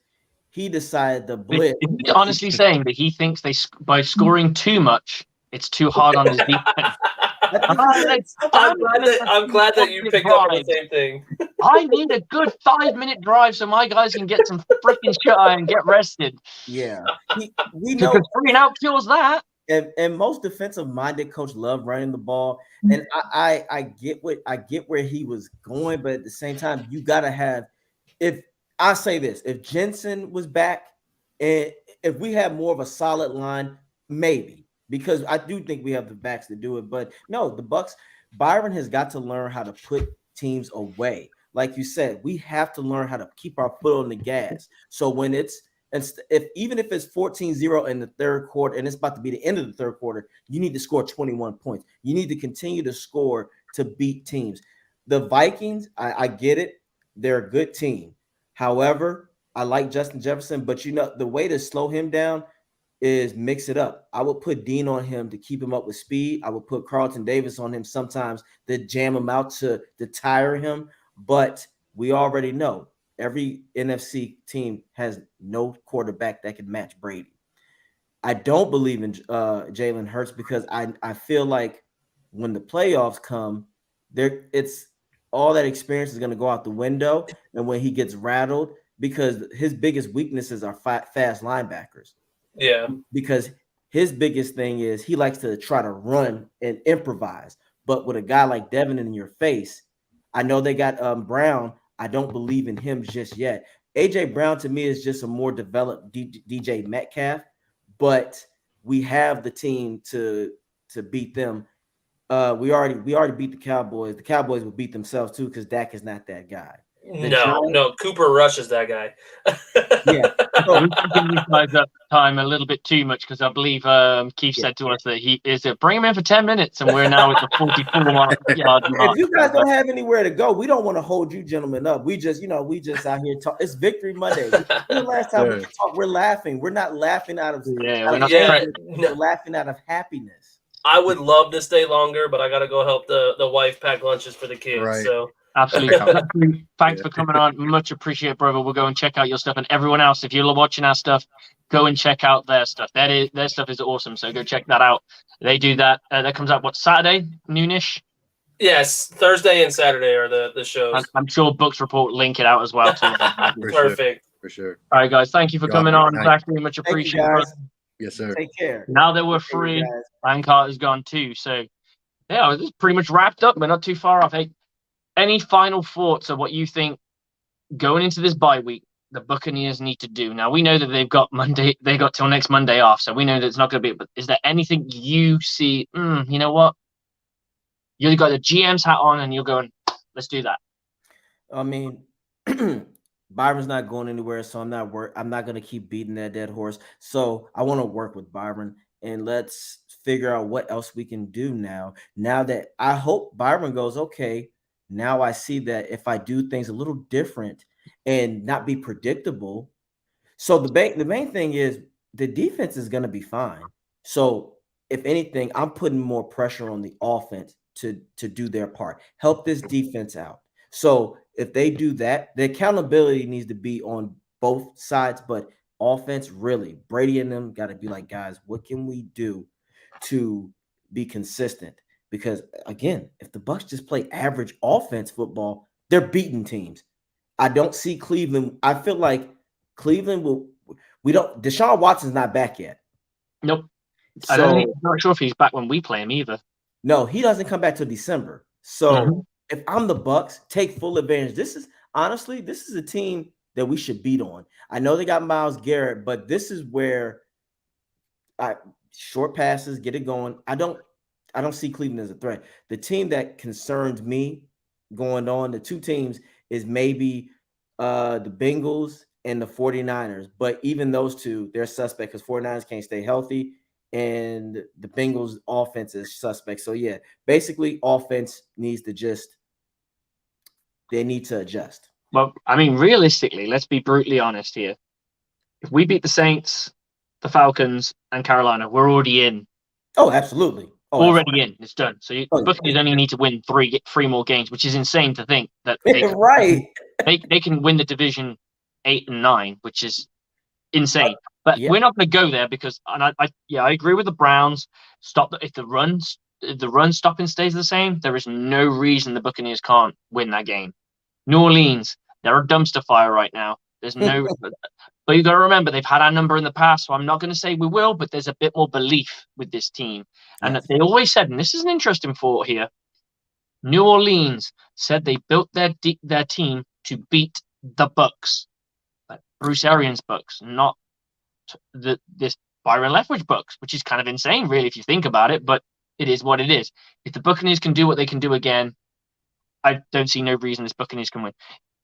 he decided to blitz. Is he honestly saying that he thinks by scoring too much, it's too hard on his defense? I'm glad that you picked up on the same thing. I need a good 5-minute drive so my guys can get some freaking shut eye and get rested. Yeah, we know 3-and-out kills that. And most defensive-minded coach love running the ball, and I get where he was going, but at the same time, you gotta have. If I say this, if Jensen was back, and if we had more of a solid line, maybe because I do think we have the backs to do it. But no, the Bucs. Byron has got to learn how to put teams away. Like you said, we have to learn how to keep our foot on the gas. So when even if it's 14-0 in the third quarter and it's about to be the end of the third quarter, you need to score 21 points. You need to continue to score to beat teams. The Vikings, I get it. They're a good team. However, I like Justin Jefferson, but the way to slow him down is mix it up. I would put Dean on him to keep him up with speed. I would put Carlton Davis on him sometimes to jam him out to tire him. But we already know every NFC team has no quarterback that can match Brady. I don't believe in Jalen Hurts because I feel like when the playoffs come, it's all that experience is going to go out the window. And when he gets rattled, because his biggest weaknesses are fast linebackers. Yeah. Because his biggest thing is he likes to try to run and improvise. But with a guy like Devin in your face, I know they got Brown. I don't believe in him just yet. A.J. Brown to me is just a more developed DJ Metcalf, but we have the team to beat them. We already beat the Cowboys. The Cowboys will beat themselves too because Dak is not that guy. No, Cooper Rush is that guy. Yeah. We're giving these guys up time a little bit too much because I believe Keith said to us that he is bring him in for 10 minutes and we're now at the 44-yard mark. If you guys don't have anywhere to go, we don't want to hold you gentlemen up. We just out here talk. It's Victory Monday. The last time we talked, we're laughing. We're not laughing out of we're laughing out of happiness. I would love to stay longer, but I got to go help the wife pack lunches for the kids. Right. So absolutely. Thanks for coming on. Much appreciated, brother. We'll go and check out your stuff. And everyone else, if you're watching our stuff, go and check out their stuff. Their stuff is awesome. So go check that out. They do that. That comes out Saturday, noonish. Yes, Thursday and Saturday are the shows. I'm sure Books Report link it out as well too. Perfect. For sure. All right, guys. Thank you for coming on. Zachary, much appreciated. Thank you, guys. Yes, sir. Take care. Now that we're free, and Carter's gone too. So yeah, this is pretty much wrapped up. We're not too far off. Hey, any final thoughts of what you think going into this bye week the Buccaneers need to do? Now we know that they've got till next Monday off, so we know that it's not going to be. But is there anything you see? You know what? You got the GM's hat on, and you're going, let's do that. I mean, Byron's not going anywhere, so I'm not going to keep beating that dead horse. So I want to work with Byron, and let's figure out what else we can do now. Now that I hope Byron goes, okay, now I see that if I do things a little different and not be predictable. So the main thing is the defense is going to be fine. So if anything, I'm putting more pressure on the offense to do their part, help this defense out. So if they do that, the accountability needs to be on both sides, but offense, really, Brady and them got to be like, guys, what can we do to be consistent? Because again, if the Bucs just play average offense football, they're beating teams. I don't see Cleveland. I feel like Cleveland Deshaun Watson's not back yet. Nope. So, I'm not sure if he's back when we play him either. No, he doesn't come back till December. So if I'm the Bucs, take full advantage. This is a team that we should beat on. I know they got Myles Garrett, but this is where short passes, get it going. I don't see Cleveland as a threat. The team that concerns me going on, the two teams is maybe the Bengals and the 49ers. But even those two, they're suspect because 49ers can't stay healthy. And the Bengals offense is suspect. So yeah, basically offense needs to they need to adjust. Well, I mean, realistically, let's be brutally honest here. If we beat the Saints, the Falcons, and Carolina, we're already in. Oh, absolutely. Already in. It's done. So Buccaneers only need to win three more games, which is insane to think that they can, right. They can win the division 8 and 9, which is insane. But we're not going to go there because, I agree with the Browns. If the run stopping stays the same, there is no reason the Buccaneers can't win that game. New Orleans, they're a dumpster fire right now. There's no, but you got to remember they've had our number in the past. So I'm not going to say we will, but there's a bit more belief with this team. And they always said, and this is an interesting thought here. New Orleans said they built their team to beat the Bucs, like Bruce Arians Bucs, not this Byron Leftwich Bucs, which is kind of insane, really, if you think about it. But it is what it is. If the Buccaneers can do what they can do again, I don't see no reason this Buccaneers can win.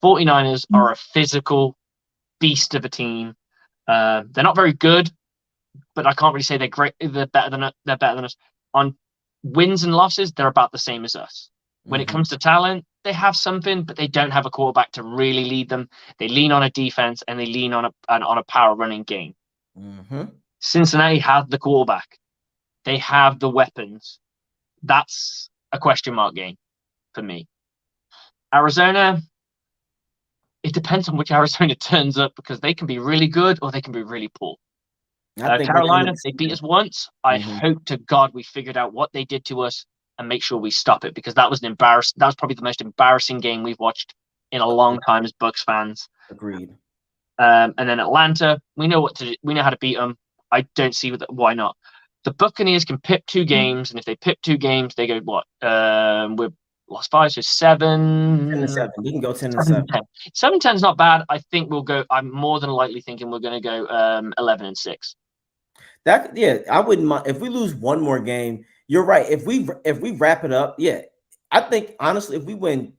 49ers are a physical beast of a team. They're not very good, but I can't really say they're great. They're better than us. On wins and losses, they're about the same as us. When it comes to talent, they have something, but they don't have a quarterback to really lead them. They lean on a defense and they lean on a power running game. Cincinnati have the quarterback. They have the weapons. That's a question mark game for me. Arizona, it depends on which Arizona turns up because they can be really good or they can be really poor. Carolina, they beat us once. I hope to God we figured out what they did to us and make sure we stop it because that was that was probably the most embarrassing game we've watched in a long time as Bucs fans. Agreed. And then Atlanta, we know how to beat them. I don't see why not. The Buccaneers can pip 2 games, and if they pip 2 games, they go what? We're lost 5, so 7. 10-7. You can go 10-7. 7-10 is not bad. I think we'll go. I'm more than likely thinking we're going to go 11-6. I wouldn't mind if we lose one more game. You're right. If we wrap it up, I think honestly, if we win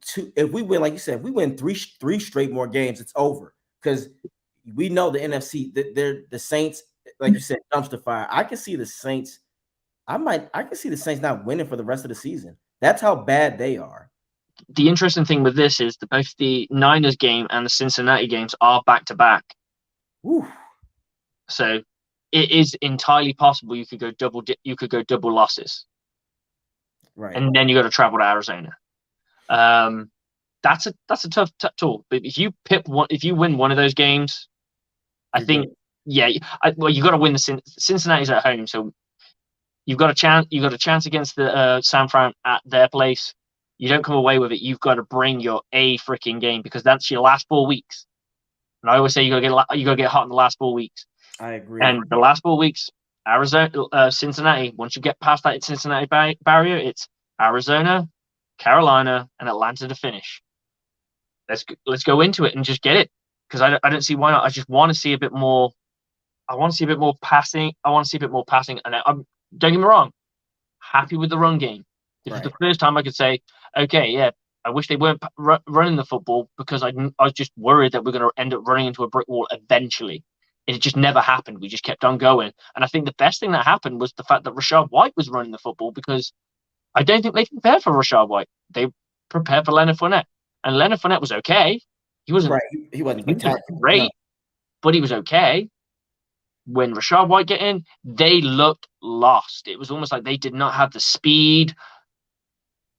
like you said, if we win three straight more games, it's over because we know the NFC. They're the Saints, like you said, dumpster fire. I can see the Saints. I can see the Saints not winning for the rest of the season. That's how bad they are. The interesting thing with this is that both the Niners game and the Cincinnati games are back to back. So it is entirely possible you could go double losses. Right. And then you got to travel to Arizona. That's a tough tool. But if you win one of those games, I think Yeah, well, you got to win the Cincinnati's at home, so you've got a chance. You've got a chance against the San Fran at their place. You don't come away with it. You've got to bring your A freaking game because that's your last 4 weeks. And I always say you got to get hot in the last 4 weeks. I agree. And the last 4 weeks, Arizona, Cincinnati. Once you get past that Cincinnati barrier, it's Arizona, Carolina, and Atlanta to finish. Let's go into it and just get it because I don't see why not. I just want to see a bit more. I want to see a bit more passing. And I'm don't get me wrong, happy with the run game. This was the first time I could say, okay, yeah, I wish they weren't running the football because I was just worried that we're going to end up running into a brick wall eventually. It just never happened. We just kept on going. And I think the best thing that happened was the fact that Rachaad White was running the football because I don't think they prepared for Rachaad White. They prepared for Leonard Fournette. And Leonard Fournette was okay. He wasn't He wasn't great, but he was okay. When Rachaad White get in, they looked lost. It was almost like they did not have the speed.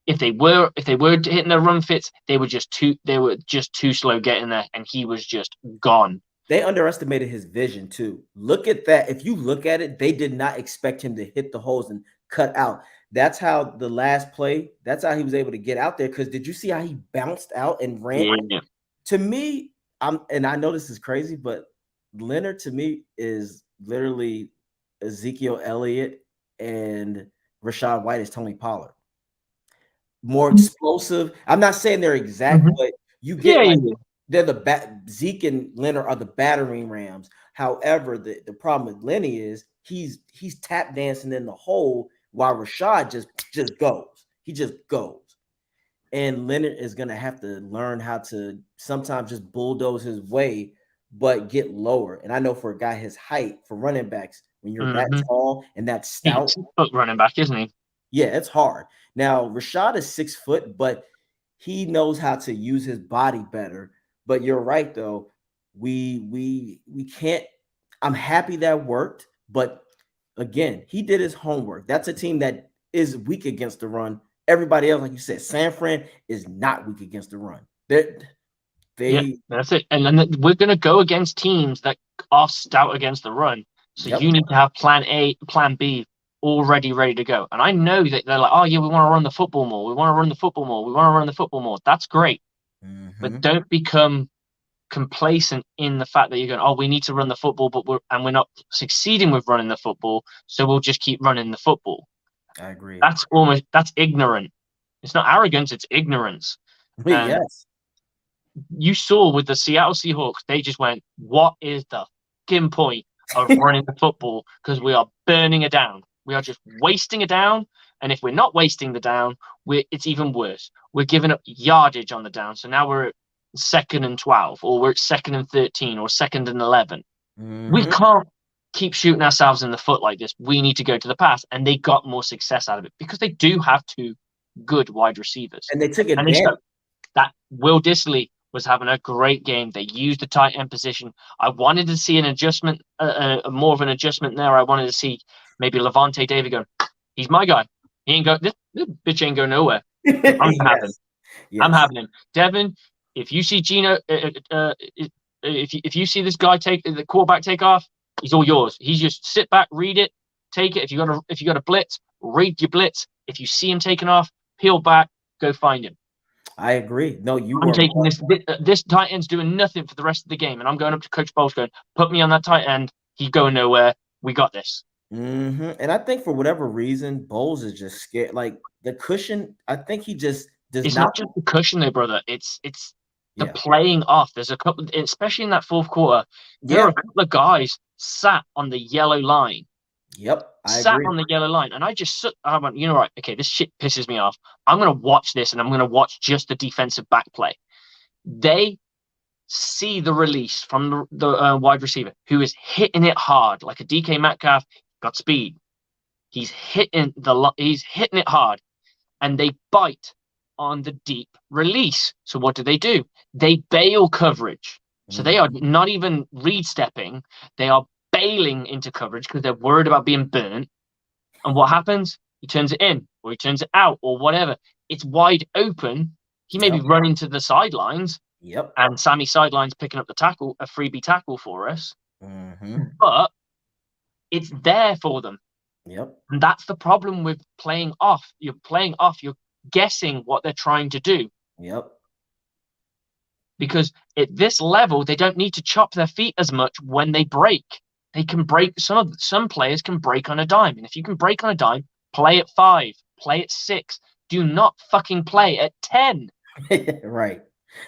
If they were hitting their run fits, they were just too slow getting there, and he was just gone. They underestimated his vision too. Look at that. If you look at it, they did not expect him to hit the holes and cut out. That's how the last play, that's how he was able to get out there. Because did you see how he bounced out and ran? Yeah. To me, and I know this is crazy, but Leonard to me is literally Ezekiel Elliott and Rachaad White is Tony Pollard. More explosive. I'm not saying they're exact, but you get they're Zeke and Leonard are the battering rams. However, the problem with Lenny is he's tap dancing in the hole while Rachaad just goes. He just goes. And Leonard is gonna have to learn how to sometimes just bulldoze his way, but get lower. And I know for a guy his height, for running backs, when you're that tall and that stout, he's a running back, isn't he? Yeah, it's hard. Now Rachaad is 6 foot, but he knows how to use his body better. But you're right, though. We can't. I'm happy that worked, but again, he did his homework. That's a team that is weak against the run. Everybody else, like you said, San Fran is not weak against the run. That's it. And then we're going to go against teams that are stout against the run. So you need to have plan A, plan B already ready to go. And I know that they're like, oh, yeah, we want to run the football more. We want to run the football more. We want to run the football more. That's great. But don't become complacent in the fact that you're going, oh, we need to run the football, but we're not succeeding with running the football. So we'll just keep running the football. I agree. That's ignorant. It's not arrogance, it's ignorance. Yes. You saw with the Seattle Seahawks, they just went, what is the fucking point of running the football? Because we are burning it down. We are just wasting it down. And if we're not wasting the down, it's even worse. We're giving up yardage on the down. So now we're at 2nd and 12, or we're at 2nd and 13, or 2nd and 11. We can't keep shooting ourselves in the foot like this. We need to go to the pass. And they got more success out of it because they do have 2 good wide receivers. And they took advantage. That Will Dissly was having a great game. They used the tight end position. I wanted to see an adjustment, more of an adjustment there. I wanted to see maybe Levante David going, he's my guy. He ain't go. This bitch ain't going nowhere. I'm having him. I'm having him. Devin, if you see Gino, if you see this guy take the quarterback take off, he's all yours. He's just sit back, read it, take it. If you got a blitz, read your blitz. If you see him taking off, peel back, go find him. I agree. No, I'm taking this tight end's doing nothing for the rest of the game, and I'm going up to Coach Bowles going, put me on that tight end. He's going nowhere. We got this. And I think for whatever reason, Bowles is just scared. Like the cushion, I think he just does It's not. not just the cushion, though, brother. It's the playing off. There's a couple, especially in that 4th quarter. There are a couple of guys sat on the yellow line. Yep, sat on the yellow line, and I went, you know, right, okay, this shit pisses me off. I'm going to watch this, and I'm going to watch just the defensive back play. They see the release from the wide receiver, who is hitting it hard, like a DK Metcalf, got speed. He's hitting it hard, and they bite on the deep release. So what do? They bail coverage. So they are not even read stepping. They are bailing into coverage because they're worried about being burnt. And what happens? He turns it in, or he turns it out, or whatever. It's wide open. He may be running to the sidelines. Yep. And Sammy sidelines picking up the tackle, a freebie tackle for us. but it's there for them. Yep. And that's the problem with playing off. You're playing off. You're guessing what they're trying to do. Yep. Because at this level, they don't need to chop their feet as much when they break. They can break. Some players can break on a dime. And if you can break on a dime, play at 5, play at 6. Do not fucking play at 10. Right.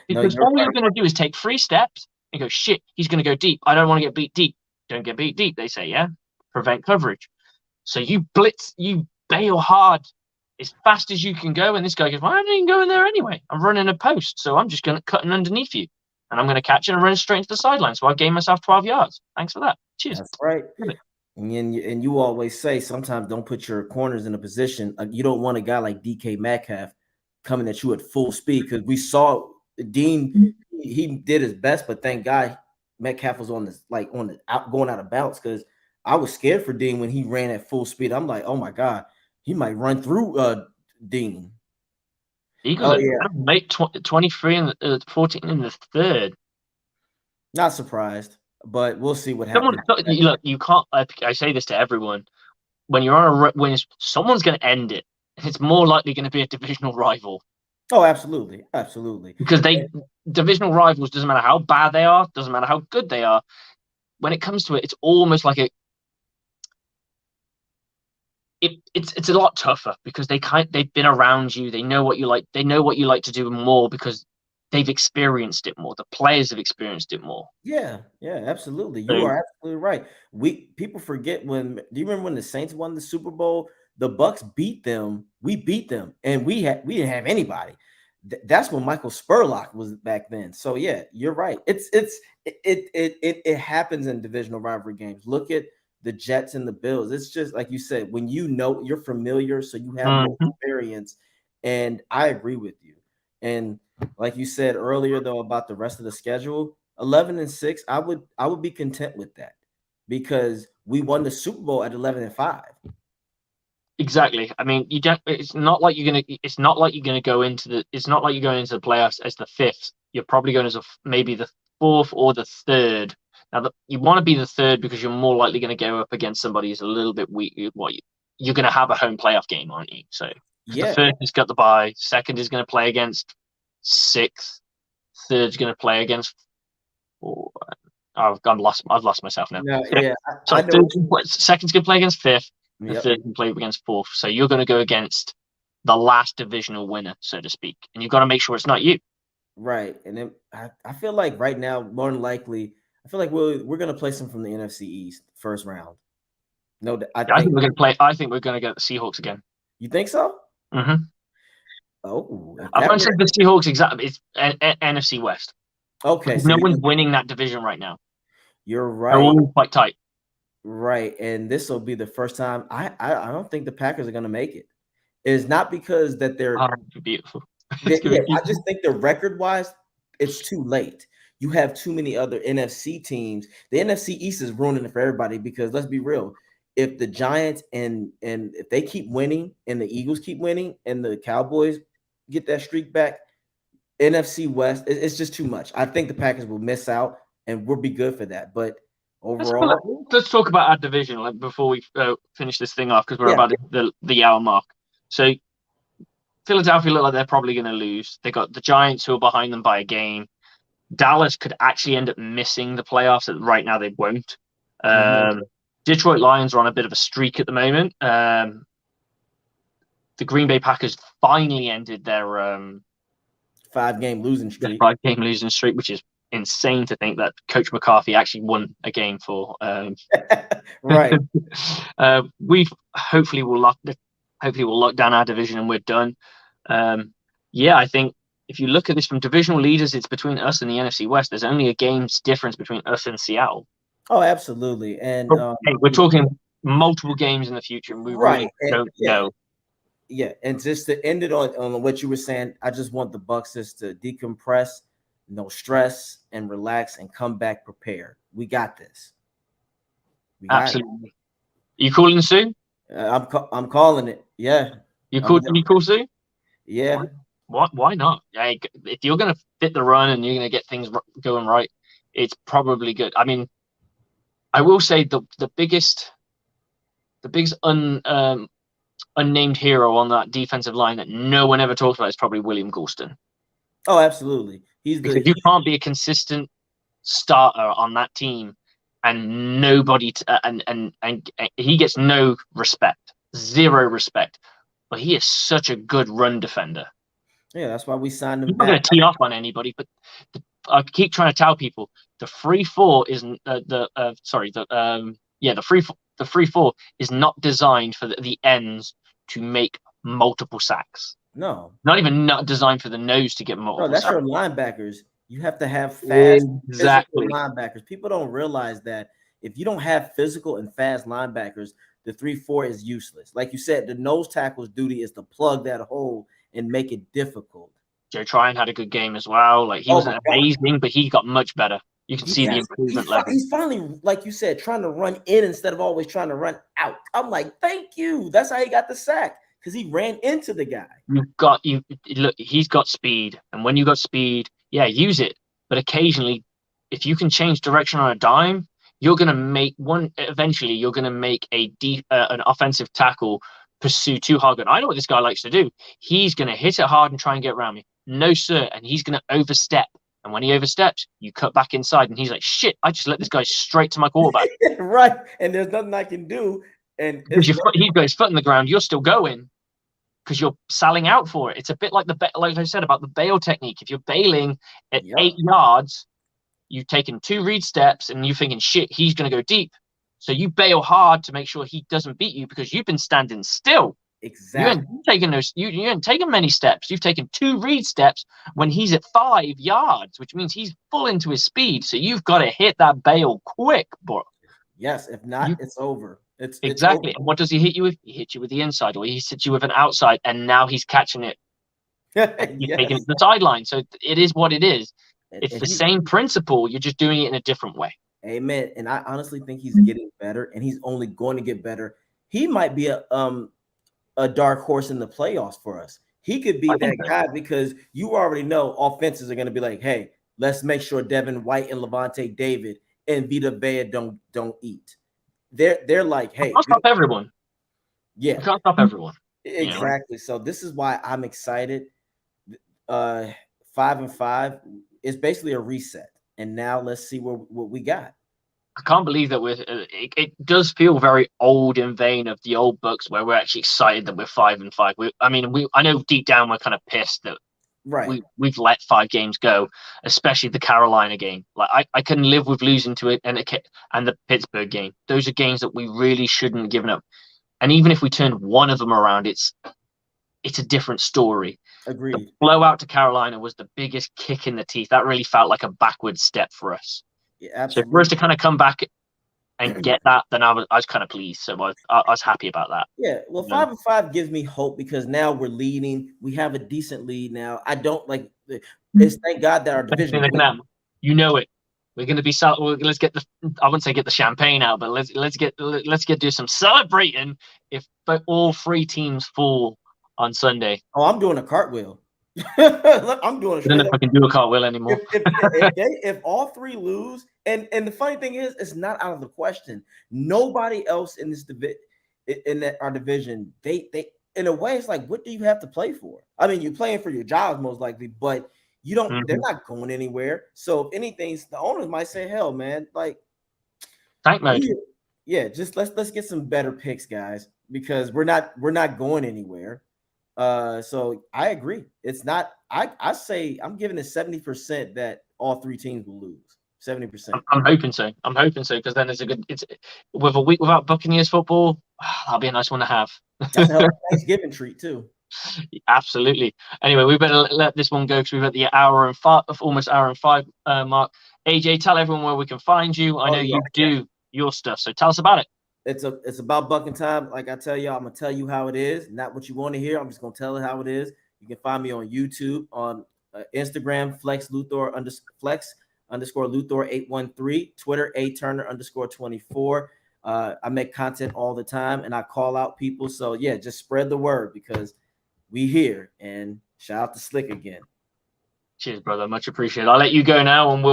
Because all you're going to do is take 3 steps and go, shit, he's going to go deep. I don't want to get beat deep. Don't get beat deep, they say, yeah? Prevent coverage. So you blitz, you bail hard as fast as you can go. And this guy goes, well, I didn't even go in there anyway. I'm running a post. So I'm just going to cut in underneath you. And I'm going to catch it and run straight into the sideline. So I gained myself 12 yards. Thanks for that. Cheers. That's right. And you always say sometimes don't put your corners in a position. You don't want a guy like DK Metcalf coming at you at full speed, because we saw Dean, he did his best, but thank God Metcalf was on the going out of bounds, because I was scared for Dean when he ran at full speed. I'm like, oh my God, he might run through Dean. Eagles late 23 and 14 in the third. Not surprised, but we'll see what happens. Look, you can't. I say this to everyone: when you're on a win, someone's going to end it. It's more likely going to be a divisional rival. Oh, absolutely, absolutely. Because divisional rivals, doesn't matter how bad they are, doesn't matter how good they are. When it comes to it, it's almost like it's a lot tougher, because they've been around you. They know what you like. They know what you like to do more because they've experienced it more. The players have experienced it more. Yeah, absolutely. You are absolutely right. People forget do you remember when the Saints won the Super Bowl? The Bucs beat them. We beat them, and we didn't have anybody. That's when Michael Spurlock was back then. So yeah, you're right. It happens in divisional rivalry games. Look at the Jets and the Bills. It's just like you said, when you're familiar, so you have more experience. And I agree with you. And like you said earlier, though, about the rest of the schedule, 11-6, I would be content with that, because we won the Super Bowl at 11-5. Exactly. I mean, you don't. It's not like you're gonna go into the. It's not like you're going into the playoffs as the 5th. You're probably going as maybe the 4th or the 3rd. Now, you want to be the 3rd because you're more likely going to go up against somebody who's a little bit weak. You're going to have a home playoff game, aren't you? So the 1st has got the bye. 2nd is going to play against 6th. 3rd is going to play against 4. I've lost myself now. No, so 2nd's going to play against 5th. The 3rd can play against 4th. So you're going to go against the last divisional winner, so to speak, and you've got to make sure it's not you. Right. And then I feel like right now, more than likely, I feel like we're going to play some from the NFC East first round. No, I think we're going to play. I think we're going to get the Seahawks again. You think so? Mm-hmm. Oh, I'm going to say the Seahawks exactly. It's NFC West. Okay, so no one's winning that division right now. You're right. They're all quite tight. Right, and this will be the first time. I don't think the Packers are going to make it. It's not because that they're beautiful. I just think the record-wise, it's too late. You have too many other NFC teams. The NFC East is ruining it for everybody, because let's be real. If the Giants and if they keep winning and the Eagles keep winning and the Cowboys get that streak back, NFC West, it's just too much. I think the Packers will miss out, and we'll be good for that. But overall, let's talk about our division before we finish this thing off, because we're about the hour mark. So Philadelphia look like they're probably going to lose. They got the Giants, who are behind them by a game. Dallas could actually end up missing the playoffs. Right now, they won't. Detroit Lions are on a bit of a streak at the moment. The Green Bay Packers finally ended their 5-game losing streak. 5-game losing streak, which is insane to think that Coach McCarthy actually won a game for. Right. We hopefully will lock down our division and we're done. I think if you look at this from divisional leaders, it's between us and the NFC West. There's only a game's difference between us and Seattle. Oh, absolutely. And we're talking multiple games in the future, and we really don't know. Yeah, and just to end it on what you were saying, I just want the Bucs just to decompress, no stress, and relax, and come back prepared. We got this. Absolutely. You calling soon? I'm calling it. Yeah. You call soon? Yeah. Why not? If you're going to fit the run and you're going to get things going right, it's probably good. I mean, I will say the biggest unnamed hero on that defensive line that no one ever talks about is probably William Goulston. Oh, absolutely. Because you can't be a consistent starter on that team, and nobody and he gets no respect, zero respect. But he is such a good run defender. Yeah, that's why we signed him He's not going back. to tee off on anybody, but I keep trying to tell people the 3-4 isn't the 3-4 is not designed for the ends to make multiple sacks. No, not designed for the nose to get multiple no, that's sacks. your linebackers. You have to have fast, Exactly. physical linebackers. People don't realize that if you don't have physical and fast linebackers, the 3-4 is useless. Like you said, the nose tackle's duty is to plug that hole and make it difficult. Joe Tryon had a good game as well. Like he wasn't amazing, but he got much better. You can see the improvement level. He's finally, like you said, trying to run in instead of always trying to run out. I'm like, thank you. That's how he got the sack, because he ran into the guy. Look, he's got speed, and when you got speed, yeah, use it. But occasionally, if you can change direction on a dime, you're going to make one. Eventually, you're going to make an offensive tackle pursue too hard. And I know what this guy likes to do. He's going to hit it hard and try and get around me. No, sir. And he's going to overstep. And when he oversteps, you cut back inside. And he's like, shit, I just let this guy straight to my quarterback. Right. And there's nothing I can do. And he's got his foot in the ground. You're still going because you're sallying out for it. It's a bit like like I said about the bail technique. If you're bailing at 8 yards, you've taken 2 read steps and you're thinking, shit, he's going to go deep. So you bail hard to make sure he doesn't beat you because you've been standing still. Exactly. You ain't taken many steps. You've taken 2 read steps when he's at 5 yards, which means he's full into his speed. So you've got to hit that bail quick, bro. Yes, if not, it's over. It's exactly. It's over. And what does he hit you with? He hits you with the inside, or he hits you with an outside, and now he's catching it. You're taking it to the sideline. So it is what it is. It's the same principle. You're just doing it in a different way. Amen. And I honestly think he's getting better, and he's only going to get better. He might be a dark horse in the playoffs for us. He could be that guy because you already know offenses are going to be like, hey, let's make sure Devin White and Levante David and Vita Vea don't eat. They're like, hey, can't stop everyone. Yeah, you can't stop everyone. Exactly. So this is why I'm excited. 5-5 is basically a reset, and now let's see what we got. I can't believe that it does feel very old in vein of the old Bucs, where we're actually excited that we're 5-5. I know deep down we're kind of pissed that we've let 5 games go, especially the Carolina game. Like I can live with losing to it and the Pittsburgh game. Those are games that we really shouldn't have given up. And even if we turned one of them around, it's a different story. Agreed. The blowout to Carolina was the biggest kick in the teeth. That really felt like a backward step for us. Yeah, absolutely. So for us to kind of come back and get that, then I was kind of pleased. So I was happy about that. Yeah, well, 5-5 gives me hope because now we're leading. We have a decent lead now. I don't like it's thank God that our division. You know it. We're going to be let's get I wouldn't say get the champagne out, but let's do some celebrating if all 3 teams fall on Sunday. Oh, I'm doing a cartwheel. I'm doing. I don't know if I can do a cartwheel anymore. If all 3 lose, and the funny thing is, it's not out of the question. Nobody else in this our division, they in a way, it's like, what do you have to play for? I mean, you're playing for your jobs most likely, but you don't. Mm-hmm. They're not going anywhere. So if anything, the owners might say, "Hell, man, like, tank mode." Yeah, just let's get some better picks, guys, because we're not going anywhere. So I agree. It's not. I say I'm giving it 70% that all 3 teams will lose. 70%. I'm hoping so. Because then it's with a week without Buccaneers football. That'll be a nice one to have. That's a Thanksgiving treat too. Absolutely. Anyway, we better let this one go because we've at the almost hour and 5 mark. AJ, tell everyone where we can find you. I know you do your stuff, so tell us about it. It's about bucking time. Like I tell y'all, I'm gonna tell you how it is, not what you want to hear. I'm just gonna tell it how it is. You can find me on YouTube, on Instagram, Flex Luthor 813, Twitter @Turner_24. I make content all the time and I call out people. So yeah, just spread the word because we here, and shout out to Slick again. Cheers, brother. Much appreciated. I'll let you go now, and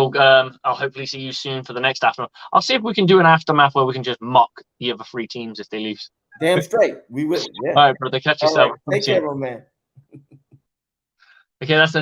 I'll hopefully see you soon for the next aftermath. I'll see if we can do an aftermath where we can just mock the other 3 teams if they lose. Damn straight. We will. Yeah. All right, brother. Catch All yourself. right. Take care, my man. Okay, that's